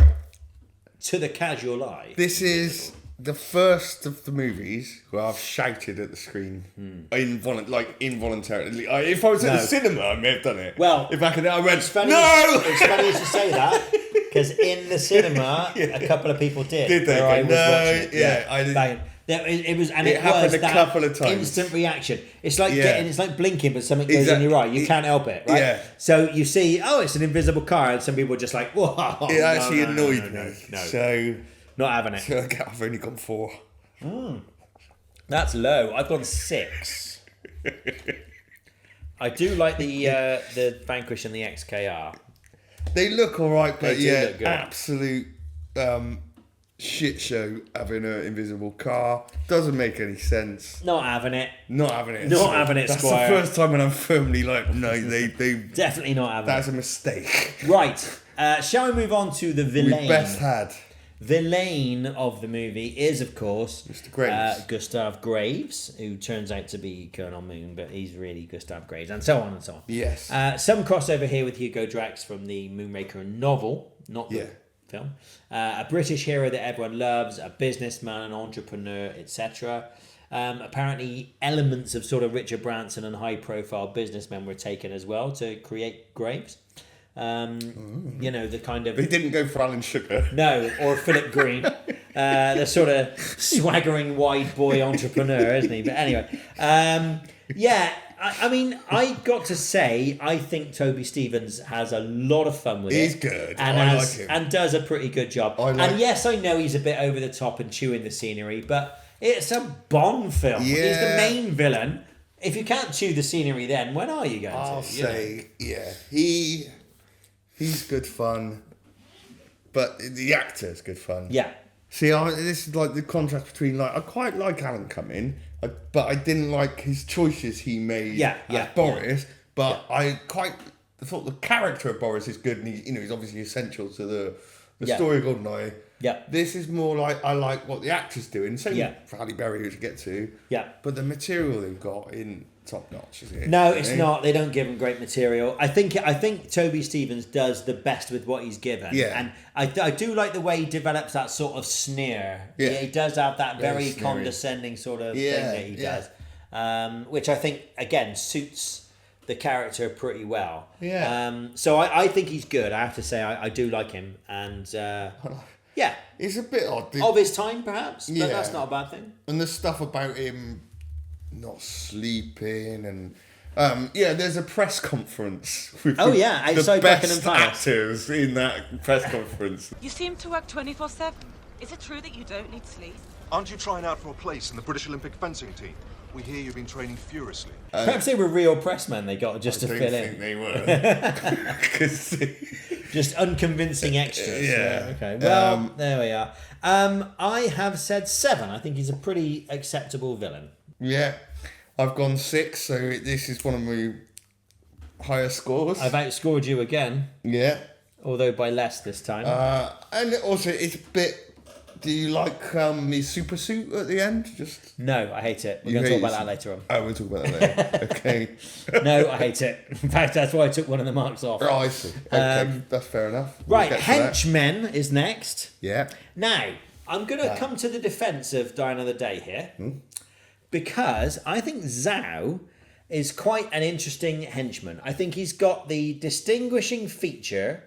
to the casual eye. This is the first of the movies where I've shouted at the screen involuntarily. If I was at the cinema, I may have done it. Well, if back in there, I went, it's funny, no! It's funny you should say that, because in the cinema, a couple of people did. Did they? I was watching it. Yeah, I didn't. It happened was a couple of times. Instant reaction. It's like it's like blinking, but something goes in your eye. You can't help it, right? Yeah. So you see, it's an invisible car, and some people are just like, whoa. It actually annoyed me. No. So not having it. So I've only gone 4. That's low. I've gone 6. I do like the Vanquish and the XKR. They look all right, but look good. absolute shit show having an invisible car. Doesn't make any sense. Not having it. That's Squire. the first time when I'm firmly like, no, they definitely not having that's it. a mistake. Right. Shall we move on to the villain? We best had. Villain of the movie is, of course, Mr. Graves. Gustav Graves, who turns out to be Colonel Moon, but he's really Gustav Graves, and so on and so on. Yes. Some crossover here with Hugo Drax from the Moonraker novel, not the film. A British hero that everyone loves, a businessman, an entrepreneur, etc. Apparently, elements of sort of Richard Branson and high-profile businessmen were taken as well to create Graves. The kind of... They didn't go for Alan Sugar. No, or Philip Green. The sort of swaggering wide boy entrepreneur, isn't he? But anyway, I got to say, I think Toby Stephens has a lot of fun with it. He's good. And I like him. And does a pretty good job. And yes, I know he's a bit over the top and chewing the scenery, but it's a Bond film. Yeah. He's the main villain. If you can't chew the scenery then, when are you going to? I'll say, he's good fun, but the actor's good fun. Yeah. See, this is like the contrast between I quite like Alan Cumming, but I didn't like his choices he made as Boris. But I thought the character of Boris is good, and he's obviously essential to the story of GoldenEye. Yeah. This is more like I like what the actor's doing. Same for Halle Berry, who to get to. Yeah. But the material they've got in top notch, is it? No, it's not. They don't give him great material. I think Toby Stephens does the best with what he's given. Yeah. And I do like the way he develops that sort of sneer. Yeah. He does have that very condescending sort of thing that he does. Which I think, again, suits the character pretty well. Yeah. So I think he's good. I have to say, I do like him. And yeah. It's a bit odd. Of his time, perhaps. But that's not a bad thing. And the stuff about him not sleeping and there's a press conference with outside the best Buckingham Palace. actors in that press conference. You seem to work 24/7. Is it true that you don't need sleep? Aren't you trying out for a place in the British Olympic fencing team? We hear you've been training furiously. Perhaps they were real pressmen they got just to fill in. I think they were. Just unconvincing extras. Yeah. Okay. Well, there we are. I have said 7. I think he's a pretty acceptable villain. Yeah. I've gone 6, so this is one of my higher scores. I've outscored you again. Yeah. Although by less this time. And also, it's a bit... Do you like his super suit at the end? No, I hate it. We're going to talk about that later on. Oh, we'll talk about that later. Okay. No, I hate it. In fact, that's why I took one of the marks off. Oh, I see. Okay, that's fair enough. Right, Henchmen is next. Yeah. Now, I'm going to come to the defence of Die Another Day here. Because I think Zhao is quite an interesting henchman. I think he's got the distinguishing feature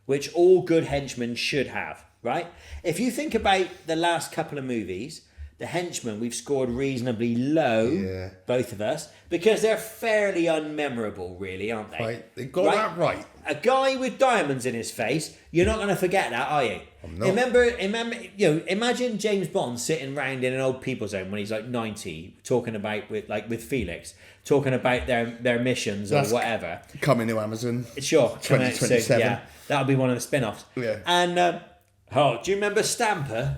which all good henchmen should have, right? If you think about the last couple of movies, The Henchmen, we've scored reasonably low, both of us, because they're fairly unmemorable, really, aren't they? Right, they got that right. A guy with diamonds in his face, you're not going to forget that, are you? I'm not. Remember, imagine James Bond sitting round in an old people's home when he's like 90, talking about with Felix, talking about their missions or whatever. Coming to Amazon. Sure, 2027. Yeah, that'll be one of the spin-offs. Yeah. And do you remember Stamper?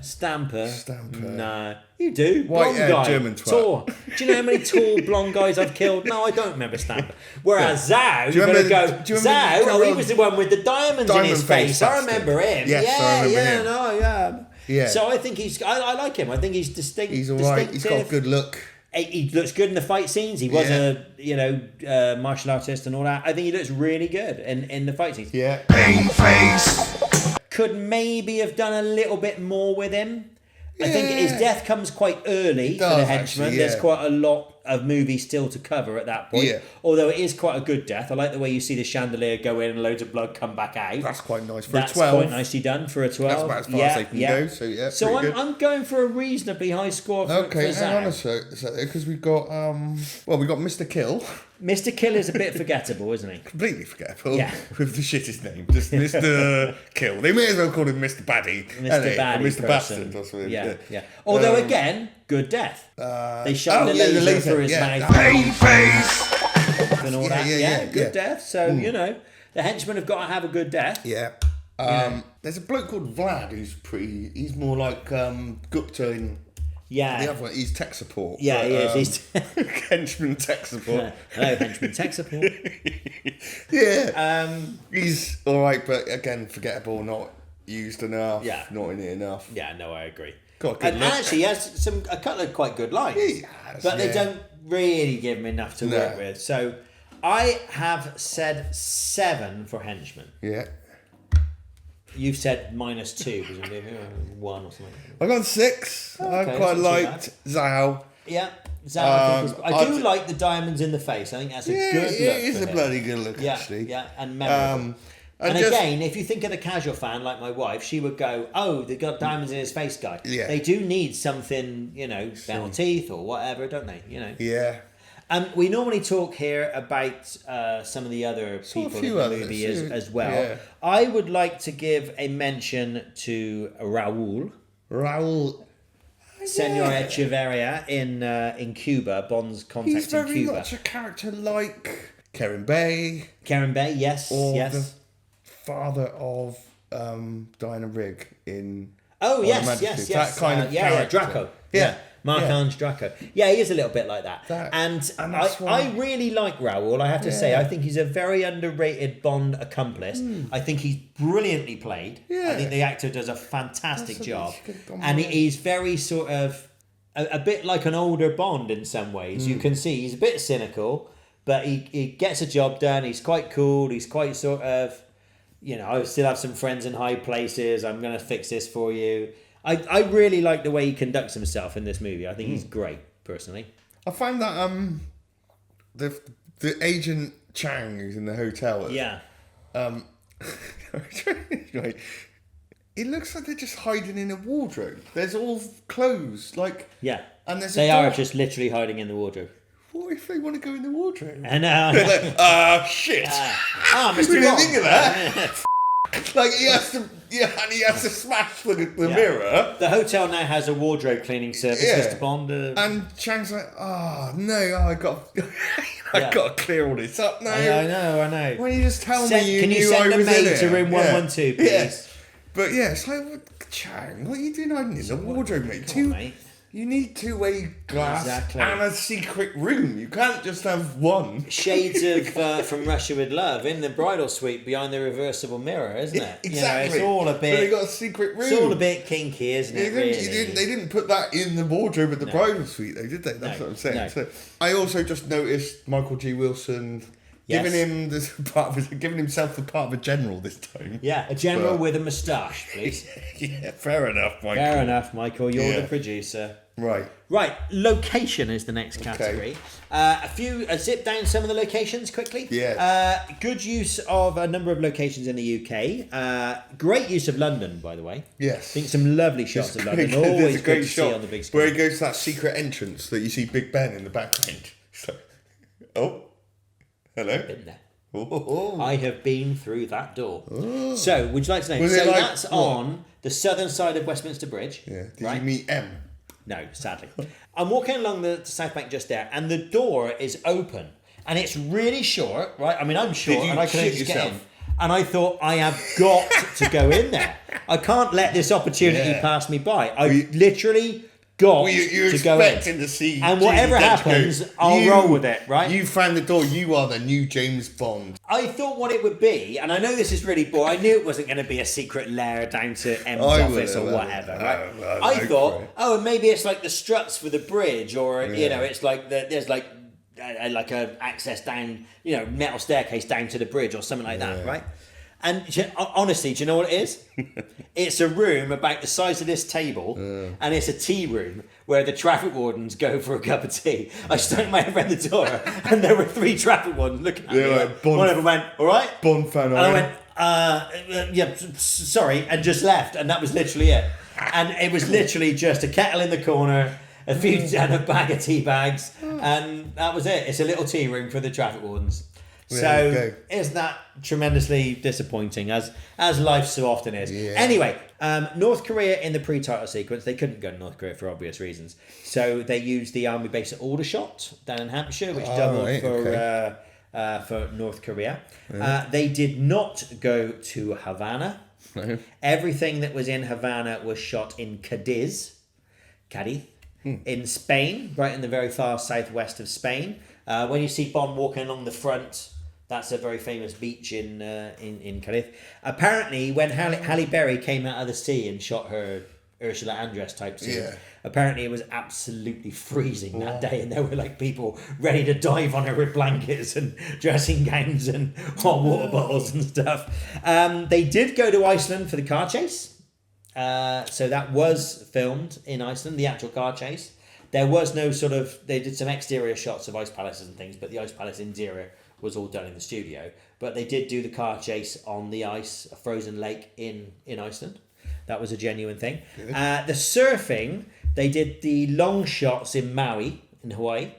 No, you do. Blonde guy, German twat. tall. Do you know how many tall blonde guys I've killed? No, I don't remember Stamper. Whereas Zhao, you're going to go, Zhao, he was the one with the diamonds in his face. I remember him. Yes, I remember him. Yeah. So I think I like him. I think he's distinct. He's all right. He's got a good look. He looks good in the fight scenes. He was a martial artist and all that. I think he looks really good in the fight scenes. Yeah. Painface. Could maybe have done a little bit more with him. I think his death comes quite early for the henchman. Actually, There's quite a lot of movie still to cover at that point. Yeah. Although it is quite a good death. I like the way you see the chandelier go in and loads of blood come back out. That's quite nice for That's a 12. quite nicely done for a 12. That's about as far as they can go. So yeah. So I'm going for a reasonably high score for hang on a Zhao. sec, because we've got we got Mr. Kill. Mr. Kill is a bit forgettable, isn't he? Completely forgettable. Yeah. With the shittest name. Just Mr. Kill. They may as well call him Mr. Baddie. Mr. Baddie. Mr. Bastard or something. Yeah. Although again, good death. They shot the laser through his mouth. Painface! And all that. Good death. So, the henchmen have got to have a good death. Yeah. There's a bloke called Vlad who's he's more like Gupta in... Yeah. The other one, he's tech support. Yeah, he is. He's henchman tech support. Hello, henchman tech support. Yeah. He's all right, but again, forgettable, not used enough. Yeah. Not in it enough. Yeah, no, I agree. Got a good and look. actually, he has a couple of quite good lines. He has, but they don't really give him enough to work with. So I have said 7 for henchman. Yeah. You've said -2, presumably 1 or something. I got 6. I quite liked Zhao. Yeah, Zhao. I do like the diamonds in the face. I think that's a good look. Yeah, it is a bloody good look, actually. Yeah, and memorable. And again, if you think of the casual fan like my wife, she would go, "Oh, they got diamonds in his face, guy." Yeah. They do need something, metal teeth or whatever, don't they? Yeah. We normally talk here about some of the other people in the movie as well. Yeah. I would like to give a mention to Raul. Senor Echeverria in Cuba, Bond's contact He's very in Cuba. much a character like Karen Bay. Karen Bay, yes. Or the father of Diana Rigg in... Oh, yes. That kind of character. Draco. Yeah. Marc-Ange Draco. Yeah, he is a little bit like that. And I really like Raoul, I have to say. I think he's a very underrated Bond accomplice. I think he's brilliantly played. Yeah. I think the actor does a fantastic job. And he's very sort of a bit like an older Bond in some ways. You can see he's a bit cynical, but he gets a job done. He's quite cool. He's quite sort of, I still have some friends in high places. I'm going to fix this for you. I really like the way he conducts himself in this movie. I think he's great, personally. I find that the agent Chang who's in the hotel. Yeah. It looks like they're just hiding in a wardrobe. There's all clothes, Yeah. And they are just literally hiding in the wardrobe. What if they want to go in the wardrobe? I know. They're like, shit. Mr. We didn't Bond. think of that. Like he has to smash the mirror. The hotel now has a wardrobe cleaning service, Mr. Bond. And Chang's like, I got to clear all this up now. I know. Why don't you just tell me can you send a maid to room 112, please? Yes. But it's like, Chang, what are you doing hiding in the wardrobe, mate? Mate. You need two-way glass and a secret room. You can't just have one. Shades of From Russia with Love in the bridal suite behind the reversible mirror, isn't it? Exactly. It's all a bit. But they got a secret room. It's all a bit kinky, isn't it? They didn't put that in the wardrobe at the bridal suite, though, did they? That's what I'm saying. No. So I also just noticed Michael G. Wilson Yes. Giving himself the part of a general this time. Yeah, a general with a moustache, please. Yeah, fair enough, Michael. Fair enough, Michael. You're the producer. Right. Location is the next category. Zip down some of the locations quickly. Yeah. Good use of a number of locations in the UK. Great use of London, by the way. Yes. I think some lovely shots of London. There's Always a great good to shot see on the big screen. where he goes to that secret entrance that you see Big Ben in the background. So, oh, hello. Been there. Oh. I have been through that door. Oh. So, would you like to know? Was So it like that's what? on the southern side of Westminster Bridge. Yeah. Did right? you meet M? No, sadly. I'm walking along the South Bank just there, and the door is open, and it's really short, right? I mean, I'm short, Did you and I can shit just get in. yourself? And I thought, I have got to go in there. I can't let this opportunity pass me by. I literally got You're to go in. expecting to see And whatever Judi Dench happens, go, I'll roll with it, right? You found the door. You are the new James Bond. I thought what it would be, and I know this is really boring. I knew it wasn't going to be a secret lair down to M's office or whatever, right? I thought, maybe it's like the struts for the bridge, or you know, it's like there's like a access down, you know, metal staircase down to the bridge or something like that, right? And honestly, do you know what it is? It's a room about the size of this table, and it's a tea room where the traffic wardens go for a cup of tea. I stuck my head around the door, and there were 3 traffic wardens looking at me. Like, One of them went, "All right, Bond fan." and I went, "Yeah, sorry," and just left, and that was literally it. And it was literally just a kettle in the corner, a few and a bag of tea bags, and that was it. It's a little tea room for the traffic wardens. So isn't that tremendously disappointing, as life so often is? Yeah. Anyway, North Korea in the pre-title sequence, they couldn't go to North Korea for obvious reasons. So they used the army base at Aldershot down in Hampshire, which doubled for North Korea. Yeah. They did not go to Havana. No. Everything that was in Havana was shot in Cadiz, in Spain, right in the very far southwest of Spain. When you see Bond walking along the front, that's a very famous beach in Cadiz. Apparently, when Halle Berry came out of the sea and shot her Ursula Andress type scene, apparently it was absolutely freezing that day, and there were like people ready to dive on her with blankets and dressing gowns and hot water bottles and stuff. They did go to Iceland for the car chase, so that was filmed in Iceland, the actual car chase. There was no they did some exterior shots of ice palaces and things, but the ice palace interior was all done in the studio. But they did do the car chase on the ice, a frozen lake in Iceland. That was a genuine thing. The surfing, they did the long shots in Maui, in Hawaii,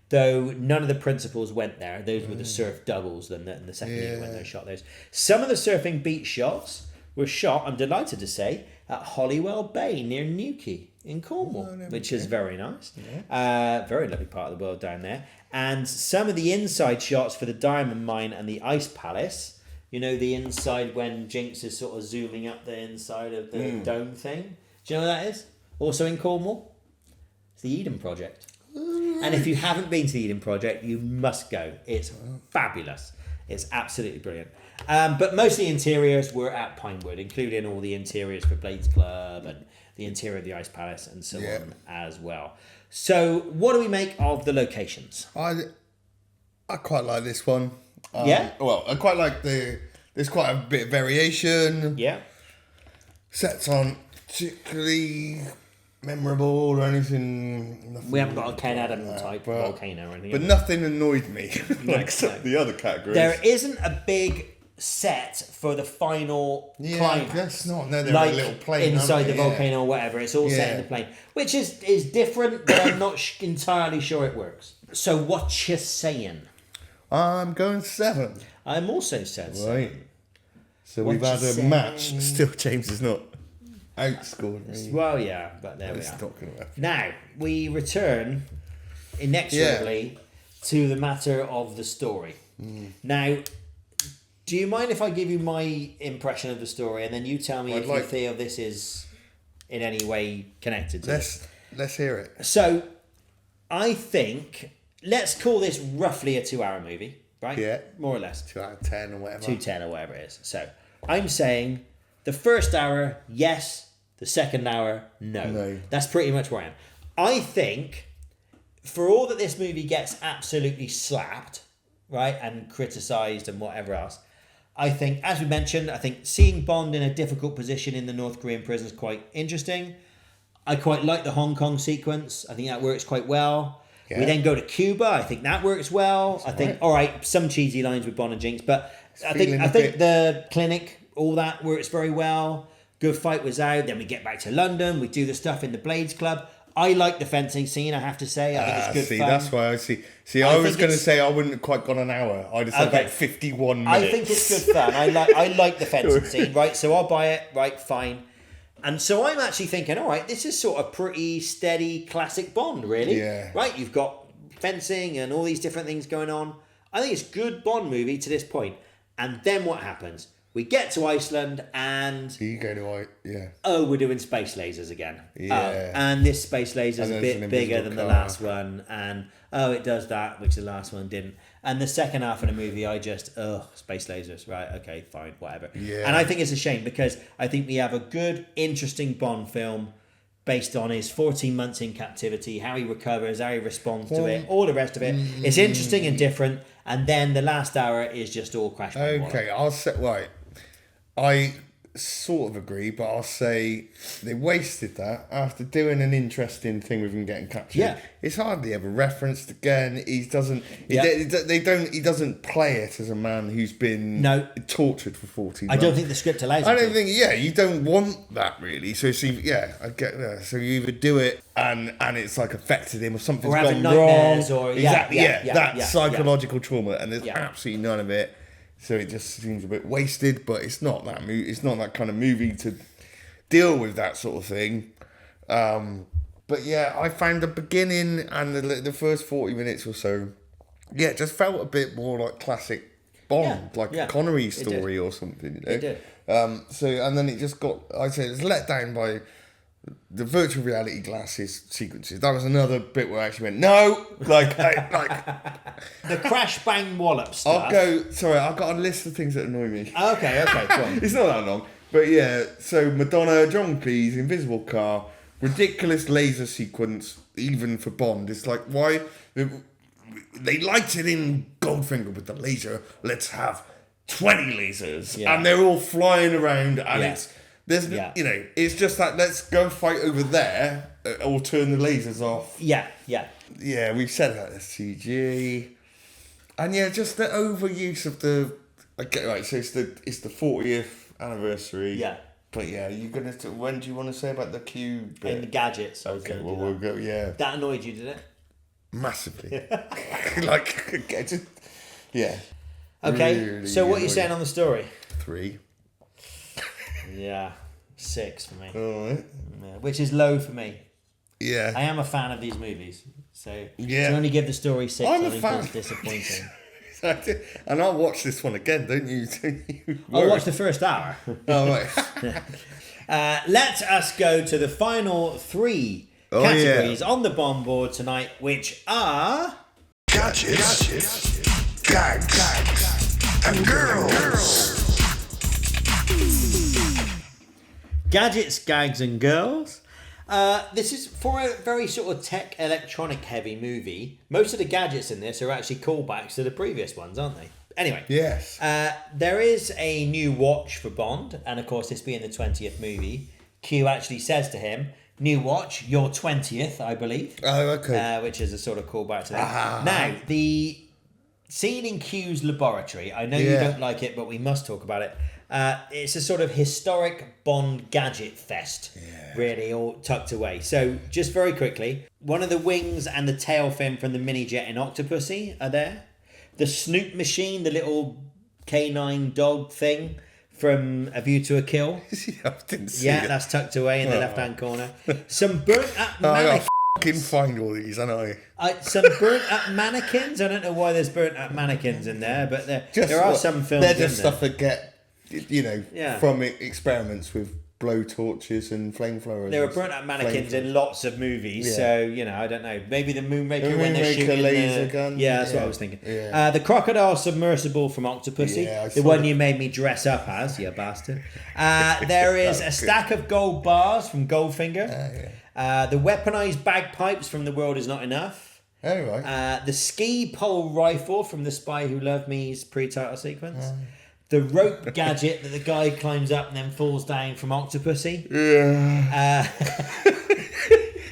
though none of the principals went there. Those were the surf doubles, and the second year when they shot those. Some of the surfing beach shots were shot, I'm delighted to say, at Holywell Bay near Newquay in Cornwall, which is very nice. Yeah. Very lovely part of the world down there. And some of the inside shots for the Diamond Mine and the Ice Palace, you know, the inside when Jinx is sort of zooming up the inside of the dome thing. Do you know what that is? Also in Cornwall? It's the Eden Project. And if you haven't been to the Eden Project, you must go. It's fabulous. It's absolutely brilliant. But most of the interiors were at Pinewood, including all the interiors for Blades Club and the interior of the Ice Palace and so on as well. So what do we make of the locations? I quite like this one. Well, I quite like there's quite a bit of variation. Yeah. Sets aren't particularly memorable or anything. We haven't got a Ken Adam type volcano or anything. But nothing annoyed me except the other categories. There isn't a big set for the final climax. That's not. No, they're like a little plane inside the volcano or whatever. It's all set in the plane, which is different, but I'm not entirely sure it works. So what you saying? I'm going 7. I'm also said so. Right. So we've had a match. Still, James is not outscored me. Well, yeah, but there we are. Now we return inexorably to the matter of the story. Now, do you mind if I give you my impression of the story, and then you tell me if you feel this is in any way connected to it? Let's hear it. So, I think, let's call this roughly a 2-hour movie, right? Yeah. More or less. 2 out of 10 or whatever. 2:10 or whatever it is. So, I'm saying the first hour, yes. The second hour, no. That's pretty much where I am. I think, for all that this movie gets absolutely slapped, right, and criticised and whatever else. I think, as we mentioned, I think seeing Bond in a difficult position in the North Korean prison is quite interesting. I quite like the Hong Kong sequence. I think that works quite well. Yeah. We then go to Cuba. I think that works well. That's I think, all right, some cheesy lines with Bond and Jinx, but I think the clinic, all that works very well. Good fight was out. Then we get back to London. We do the stuff in the Blades Club. I like the fencing scene, I have to say. I think it's good fun. That's why I see. I was going to say I wouldn't have quite gone an hour. I'd have said about 51 minutes. I think it's good fun. I like the fencing scene, right? So I'll buy it, right? Fine. And so I'm actually thinking, all right, this is sort of pretty steady classic Bond, really. Yeah. Right? You've got fencing and all these different things going on. I think it's a good Bond movie to this point. And then what happens? We get to Iceland and... You go to yeah. Oh, we're doing space lasers again. Yeah. Oh, and this space laser is a bit bigger than the last one. And, it does that, which the last one didn't. And the second half of the movie, I just... space lasers. Right, okay, fine, whatever. Yeah. And I think it's a shame because I think we have a good, interesting Bond film based on his 14 months in captivity, how he recovers, how he responds to it, all the rest of it. It's interesting and different. And then the last hour is just all crash. Okay, I'll say... Right. I sort of agree, but I'll say they wasted that after doing an interesting thing with him getting captured. Yeah. It's hardly ever referenced again. He doesn't. He doesn't play it as a man who's been tortured for 14 months. I don't think the script allows. I don't think. Yeah, you don't want that really. So I get that. So you either do it and it's like affected him or something's gone wrong. Or exactly. That psychological trauma, and there's absolutely none of it. So it just seems a bit wasted, but it's not that it's not that kind of movie to deal with that sort of thing. But yeah, I found the beginning and the first 40 minutes or so, it just felt a bit more like classic Bond, a Connery story or something. You know? It did. And then it just got, I'd say, it was let down by the virtual reality glasses sequences. That was another bit where I actually went, no! The crash bang wallop stuff. I've got a list of things that annoy me. Okay, go on. It's not that long. But yeah, so Madonna, John Cleese, Invisible Car, ridiculous laser sequence, even for Bond. It's like, why? They liked it in Goldfinger with the laser. Let's have 20 lasers. Yeah. And they're all flying around and it's just that let's go fight over there or turn the lasers off. Yeah, we've said that as CG. And just the overuse of the... Okay, right, so it's the 40th anniversary. Yeah. But you're going to... When do you want to say about the cube bit? And the gadgets. Okay, we'll go, That annoyed you, did it? Massively. Yeah. Okay, really so what are you saying on the story? 3. Yeah, 6 for me. All right. Yeah, which is low for me. Yeah. I am a fan of these movies. So to only give the story 6, I think it's disappointing. And I'll watch this one again, don't you? I'll watch the first hour. Oh, right. Let us go to the final 3 categories on the BondBoard tonight, which are... Gadgets, gags, and girls. Gadgets, gags, and girls. This is for a very sort of tech, electronic heavy movie. Most of the gadgets in this are actually callbacks to the previous ones, aren't they? Anyway. Yes. There is a new watch for Bond, and of course, this being the 20th movie, Q actually says to him, new watch, your 20th, I believe. Oh, okay. Which is a sort of callback to that. Now, the scene in Q's laboratory, I know you don't like it, but we must talk about it. It's a sort of historic Bond gadget fest, really, all tucked away. So, just very quickly, one of the wings and the tail fin from the mini-jet in Octopussy are there. The Snoop machine, the little canine dog thing from A View to a Kill. I didn't see it. That's tucked away in the left-hand corner. Some burnt-up mannequins. Can find all these, I know. Some burnt-up mannequins. I don't know why there's burnt-up mannequins in there, but there are some films. They're just stuff that get, from experiments with blow torches and flamethrowers. There are burnt-up mannequins in lots of movies, so I don't know. Maybe the Moonraker when they're shooting laser gun. Yeah, that's what I was thinking. Yeah. The crocodile submersible from Octopussy, the one you made me dress up as, you bastard. There is a stack of gold bars from Goldfinger. The weaponized bagpipes from The World Is Not Enough. Anyway. The ski pole rifle from The Spy Who Loved Me's pre-title sequence. The rope gadget that the guy climbs up and then falls down from Octopussy. Yeah.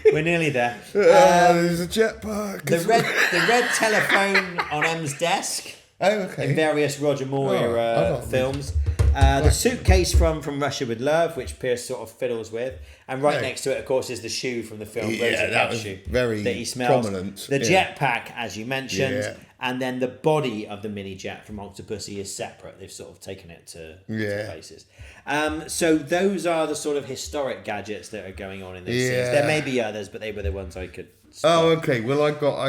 We're nearly there. There's a jetpack. The red telephone on M's desk. Oh, okay. In various Roger Moore era films. The suitcase from Russia with Love, which Pierce sort of fiddles with. And right next to it, of course, is the shoe from the film that was shoe very that he smells. prominent. The jetpack, as you mentioned. Yeah. And then the body of the mini jet from Octopussy is separate. They've sort of taken it to places. So those are the sort of historic gadgets that are going on in this series. There may be others, but they were the ones I could spot. Oh, okay. Well,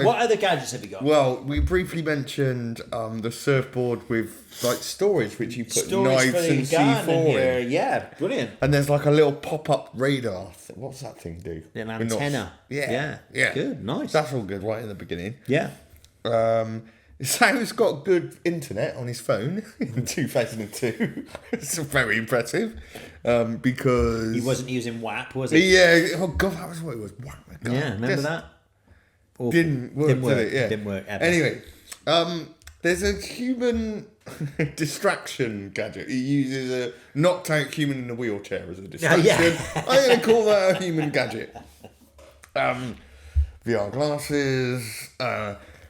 What other gadgets have you got? Well, we briefly mentioned the surfboard with like storage, which you put knives and C4 in. Yeah, brilliant. And there's like a little pop-up radar. What's that thing do? An antenna. Yeah. Good, nice. That's all good right in the beginning. Yeah. Sam's got good internet on his phone in 2002. It's very impressive because he wasn't using WAP, was he? Yeah. Oh God, that was what it was. WAP. God, yeah, remember that? Awful. Didn't work. Did it? Yeah. Didn't work ever. Anyway, there's a human distraction gadget. He uses a knocked out human in a wheelchair as a distraction. I'm going to call that a human gadget. VR glasses.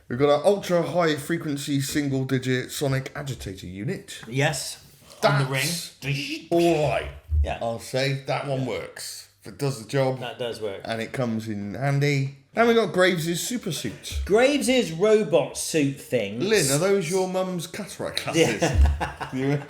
We've got an ultra high frequency single digit sonic agitator unit. Yes. That's on the ring. All right. Yeah. I'll say that one works. If it does the job. That does work. And it comes in handy. And we got Graves' super suit. Graves' robot suit thing. Lynn, are those your mum's cataract glasses? Yeah.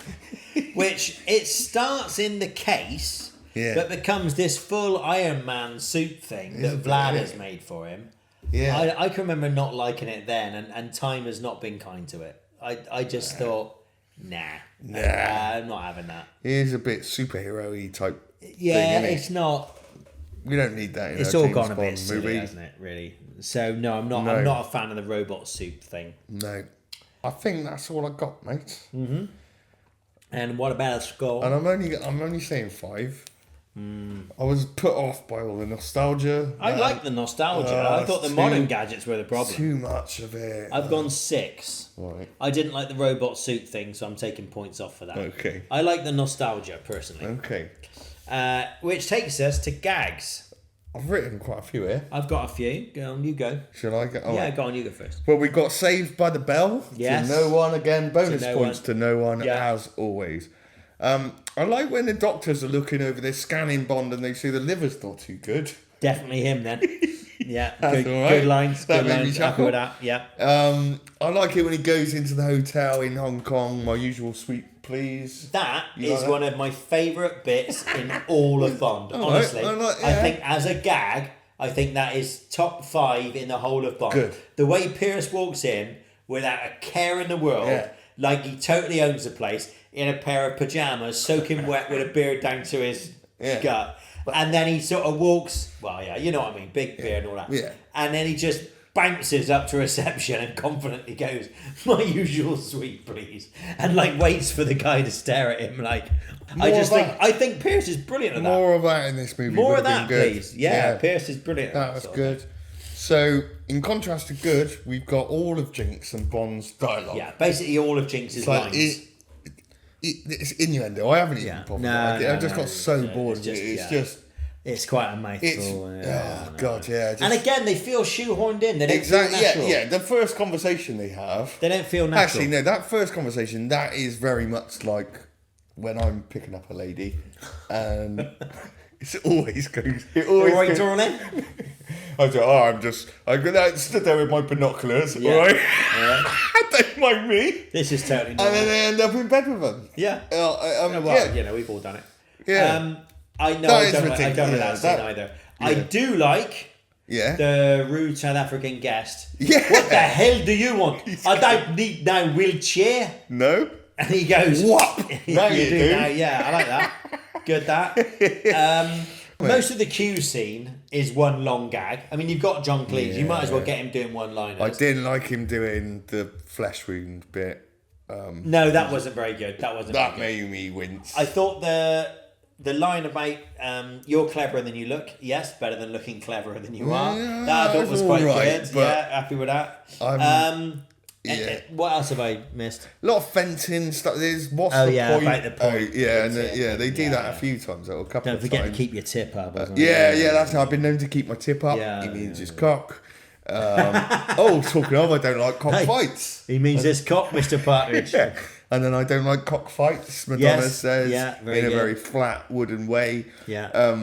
Which it starts in the case, but becomes this full Iron Man suit thing that Vlad has made for him. Yeah, I can remember not liking it then, and time has not been kind to it. I just thought, nah, I'm not having that. It is a bit superhero-y type yeah, thing, it's not. We don't need that in it's a all James gone a Bond bit silly, movie. hasn't it, really? So, no, I'm not a fan of the robot suit thing. No. I think that's all I got, mate. Mm-hmm. And what about a score? And I'm only saying 5. I was put off by all the nostalgia. I like the nostalgia. I thought the modern gadgets were the problem. Too much of it. I've gone 6. Right. I didn't like the robot suit thing, so I'm taking points off for that. Okay. I like the nostalgia, personally. Okay. Which takes us to gags. I've written quite a few here. I've got a few. Go on, you go. Should I go? Oh, yeah, go on, you go first. Well, we got Saved by the Bell. Yes. To no one again. Bonus To no points one. to no one, as always. I like when the doctors are looking over their scanning Bond and they see the liver's not too good. Definitely him then. Yeah, That's good, all right. good lines. That good made me lines. chuckle. Happy with that, yeah. I like it when he goes into the hotel in Hong Kong. My usual suite, please. That You is like one of my favourite bits in all of Bond. Honestly, I think as a gag, I think that is top 5 in the whole of Bond. Good. The way Pierce walks in without a care in the world, like he totally owns the place, in a pair of pajamas, soaking wet with a beard down to his gut. And then he sort of walks, well, yeah, you know what I mean, big beard and all that. Yeah. And then he just bounces up to reception and confidently goes, my usual suite, please. And like waits for the guy to stare at him. Like, I think Pierce is brilliant at that. More of that in this movie. More of would that, have been good. please. Yeah, Pierce is brilliant. That was good. So, in contrast to good, we've got all of Jinx and Bond's dialogue. Yeah, basically all of Jinx's lines. It's innuendo. I haven't even bothered. I just got so bored of it. It's just... It's quite a mouthful. God, yeah. And again, they feel shoehorned in. They don't Exactly. feel natural. Yeah. The first conversation they have. They don't feel natural. Actually, no. That first conversation, that is very much like when I'm picking up a lady, and it always goes. It always Right, goes. Dornan? I'm gonna stood there with my binoculars. All right. Yeah. Don't mind me. This is totally normal. And then they end up in bed with them. Yeah. Yeah. You know, we've all done it. Yeah. I know. That I is don't ridiculous. like that scene either. I do like the rude South African guest. Yeah. What the hell do you want? I don't need no wheelchair. No. And he goes, what? Now you do. Now. Yeah, I like that. Good that. Most of the Q scene is one long gag. I mean, you've got John Cleese. You might as well get him doing one-liners. I didn't like him doing the flesh wound bit. No, that wasn't very good. That made me wince. I thought the the line about you're cleverer than you look. Yes, better than looking cleverer than you are. Yeah, That I thought was quite right, good. Yeah, happy with that. What else have I missed? A lot of fencing stuff. There's what's Oh, the yeah, point? about the point. Oh, yeah, and Tip. they do that a few times, or a couple Don't of forget times. to keep your tip up. Or Yeah, that's how I've been known to keep my tip up. Yeah, He means his cock. Talking of, I don't like cockfights. He means this cock, Mr. Partridge. Yeah. And then I don't like cockfights, Madonna says, in a good. very flat wooden way. Yeah.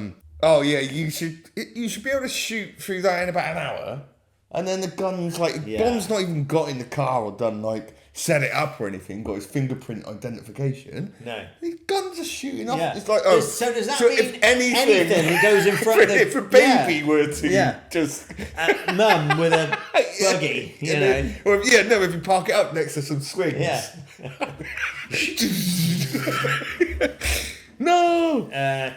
You should be able to shoot through that in about an hour. And then the gun's Bond's not even got in the car or done set it up or anything, got his fingerprint identification. No. The guns are shooting off. Yeah. It's like, So does that mean if anything that goes in front of the... if a baby were to just... Mum with a buggy, you know. If you park it up next to some swings. Yeah. No!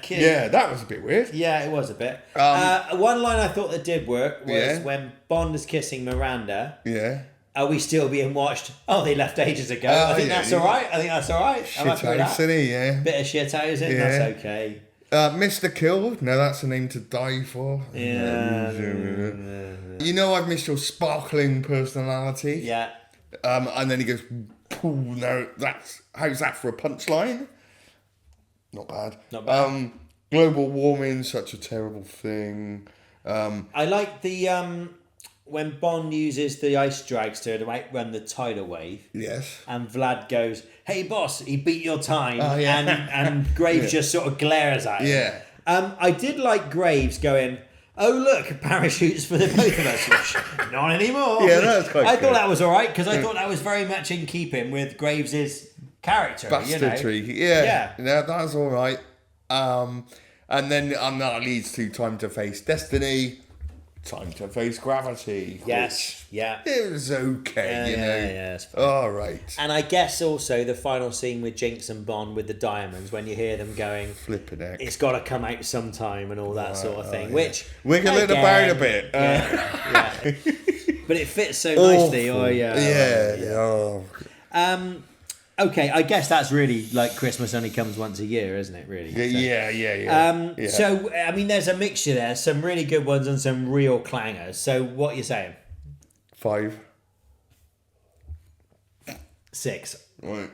Kid. Yeah, that was a bit weird. Yeah, it was a bit. One line I thought that did work was Yeah. when Bond is kissing Miranda. Yeah. Are we still being watched? Oh, they left ages ago. I think that's all right. I'm happy with that. City, yeah. Bit of shithousing, Yeah. that's okay. Mr. Kill, no, that's a name to die for. Yeah. You know I've missed your sparkling personality. Yeah. And then he goes, no, how's that for a punchline? Not bad. Not bad. Global warming, such a terrible thing. I like the when Bond uses the ice dragster to outrun the tidal wave. Yes. And Vlad goes, "Hey boss, he beat your time," Oh, yeah. and Graves just sort of glares at him. Yeah. I did like Graves going, "Oh look, parachutes for the both of us." Not anymore. Yeah, that was quite I good. thought that was all right because I thought that was very much in keeping with Graves's character. Bastardry. You know? Yeah, that's all right. And then that leads to Time to Face Destiny, Time to Face Gravity. Yes, yeah. It was okay, you know. Yeah, it's fine. All right. And I guess also the final scene with Jinx and Bond with the diamonds, when you hear them going, Flipping heck. it's got to come out sometime and all that sort of thing, which... Wiggle it about a bit. Yeah. But it fits so nicely. Okay, I guess that's really like Christmas only comes once a year, isn't it, really? Yeah. So, I mean, there's a mixture there, some really good ones and some real clangers. So, what are you saying? 5. 6. Right.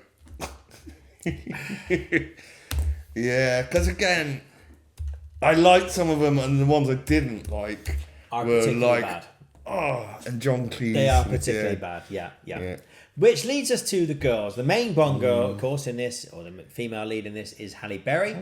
Yeah, because again, I liked some of them, and the ones I didn't like Are were particularly bad. And John Cleese. They are particularly bad, yeah. Which leads us to the girls. The main Bond girl, of course, in this, or the female lead in this, is Halle Berry.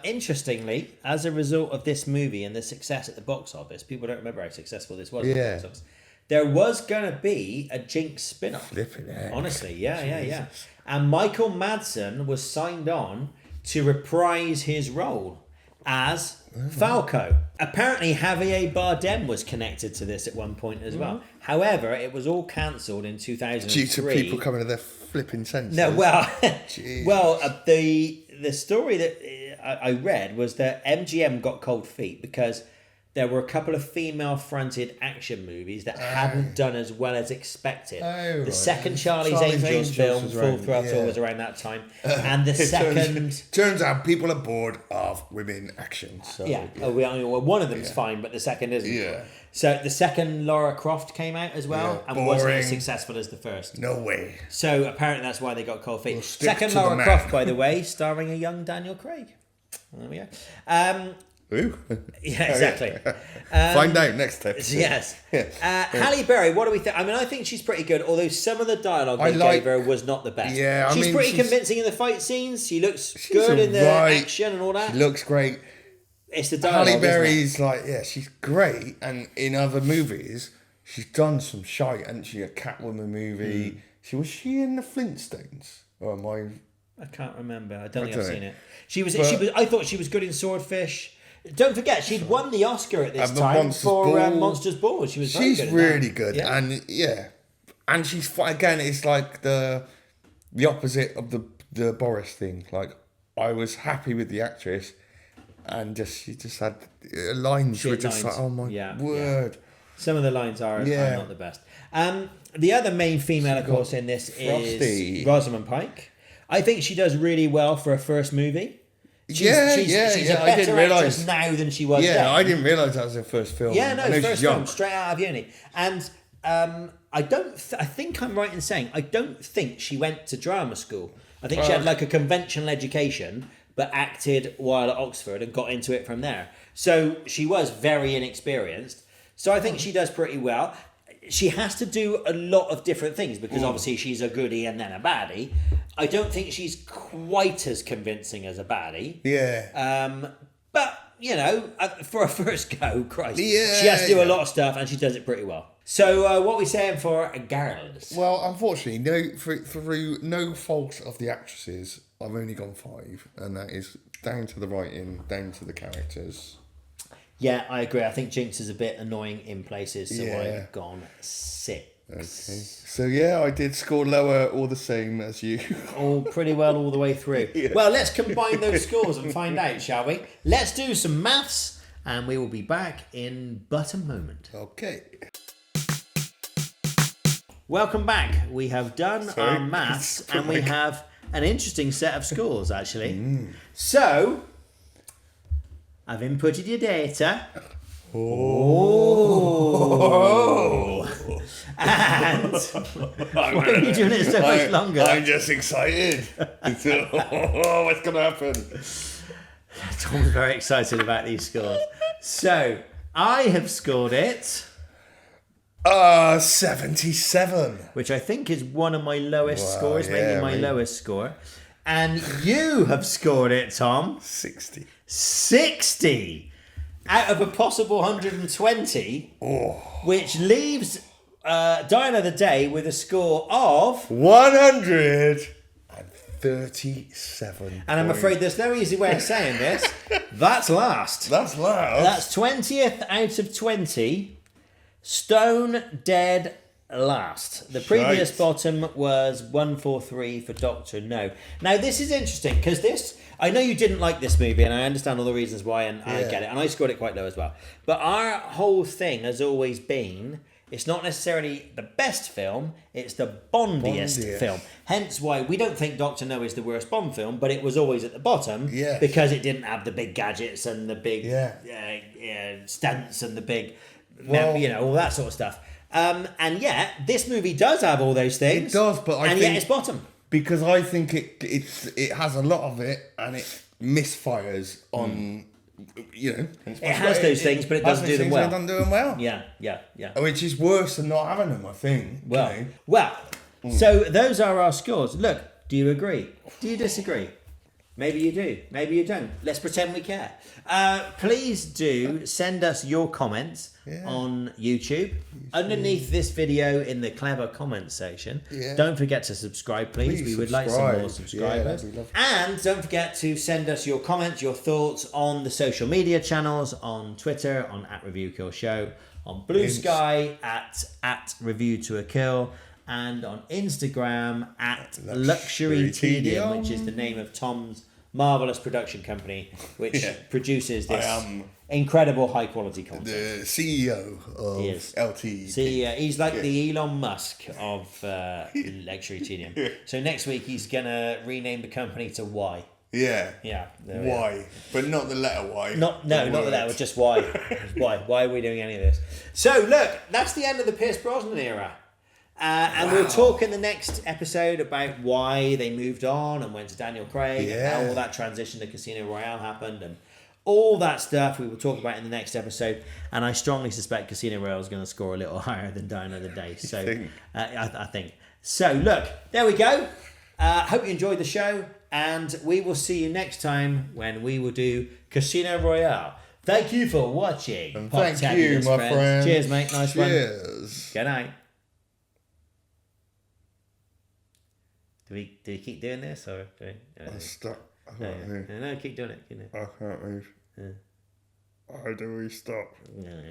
Interestingly, as a result of this movie and the success at the box office, people don't remember how successful this was at the box office. There was going to be a Jinx spin-off. Flipping heck. Honestly, yeah. And Michael Madsen was signed on to reprise his role as Falco. Apparently, Javier Bardem was connected to this at one point as well. However, it was all cancelled in 2003. Due to people coming to their flipping senses. No, the story that I read was that MGM got cold feet because there were a couple of female-fronted action movies that hadn't done as well as expected. The second Charlie's Angels film, Full Throttle, was around that time. And the second... Turns out people are bored of women action. So, one of them's fine, but the second isn't. Yeah. So the second Lara Croft came out as well and wasn't as successful as the first. No way. So apparently that's why they got cold feet. We'll stick Second to the Lara man. Croft, by the way, starring a young Daniel Craig. There we go. Ooh. Yeah, exactly. Find out next episode. Yes. Halle Berry, what do we think? I mean, I think she's pretty good, although some of the dialogue they gave her was not the best. Yeah, she's pretty convincing in the fight scenes. She looks She's good in the alright. action and all that. She looks great. It's the dialogue, Halle isn't it? Berry's she's great, and in other movies, she's done some shite, hasn't she? A Catwoman movie. Was she in the Flintstones? Or am I can't remember. I don't think I've know. seen it. She was. I thought she was good in Swordfish. Don't forget, she'd won the Oscar at this time for Monsters Ball. She was. She's very good really at that. good, Yeah. and she's again. It's like the opposite of the Boris thing. Like I was happy with the actress, and she just had lines Shit were just lines. like, oh my word. Yeah. Some of the lines are not the best. The other main female, of course, in this is Rosamund Pike. I think she does really well for a first movie. She's a better actress now than she was then. Yeah, I didn't realise that was her first film. Yeah, no, first film, straight out of uni. And I think I'm right in saying, I don't think she went to drama school. I think she had like a conventional education, but acted while at Oxford and got into it from there. So she was very inexperienced. So I think she does pretty well. She has to do a lot of different things because obviously she's a goodie and then a baddie. I don't think she's quite as convincing as a baddie. Yeah. But, you know, for a first go, Christ, she has to do a lot of stuff and she does it pretty well. So what are we saying for girls? Well, unfortunately, through no fault of the actresses, I've only gone 5, and that is down to the writing, down to the characters. Yeah, I agree. I think Jinx is a bit annoying in places, so I've gone 6. Okay. So I did score lower or the same as you. All pretty well all the way through. Yeah. Well, let's combine those scores and find out, shall we? Let's do some maths, and we will be back in but a moment. Okay. Welcome back. We have done our maths, and we have an interesting set of scores, actually. So, I've inputted your data. And why are you doing it so much longer? I'm just excited. What's going to happen? Tom's very excited about these scores. So, I have scored it 77. Which I think is one of my lowest scores, maybe my lowest score. And you have scored it, Tom. 60. 60 out of a possible 120, which leaves Die Another Day with a score of 137. And I'm afraid there's no easy way of saying this. That's last. That's last. That's 20th out of 20. Stone dead last. The previous bottom was 143 for Doctor No. Now this is interesting because I know you didn't like this movie and I understand all the reasons why and I get it and I scored it quite low as well. But our whole thing has always been it's not necessarily the best film, it's the Bondiest film. Hence why we don't think Doctor No is the worst Bond film, but it was always at the bottom because it didn't have the big gadgets and the big stunts and the big all that sort of stuff. And yet, this movie does have all those things. It does, but I think... And yet it's bottom. Because I think it has a lot of it, and it misfires on, It has those things, but it doesn't do them well. It doesn't do them well. Yeah. Which is worse than not having them, I think. So those are our scores. Look, do you agree? Do you disagree? Maybe you do. Maybe you don't. Let's pretend we care. Please do send us your comments on YouTube. Underneath this video in the clever comments section. Don't forget to subscribe, please. We would like some more subscribers. And don't forget to send us your comments, your thoughts on the social media channels, on Twitter, on @ReviewKillShow, on Blue Sky, at Review to a Kill, and on Instagram at Luxury Tedium, which is the name of Tom's marvellous production company, which produces this incredible high quality content. The CEO of LT. He's like the Elon Musk of Luxury Tedium. So next week he's going to rename the company to Y. Yeah. Y. But not the letter Y. Not the letter, just Y. Why are we doing any of this? So look, that's the end of the Pierce Brosnan era. And we'll talk in the next episode about why they moved on and went to Daniel Craig and how all that transition to Casino Royale happened and all that stuff we will talk about in the next episode. And I strongly suspect Casino Royale is going to score a little higher than Die Another Day. So I think. So look, there we go. Hope you enjoyed the show and we will see you next time when we will do Casino Royale. Thank you for watching. And thank you, my friend. Cheers, mate. Nice one. Cheers. Good night. Do we keep doing this or do we? I'm stuck. I can't move. No, keep doing it. I can't move. How do we stop? No.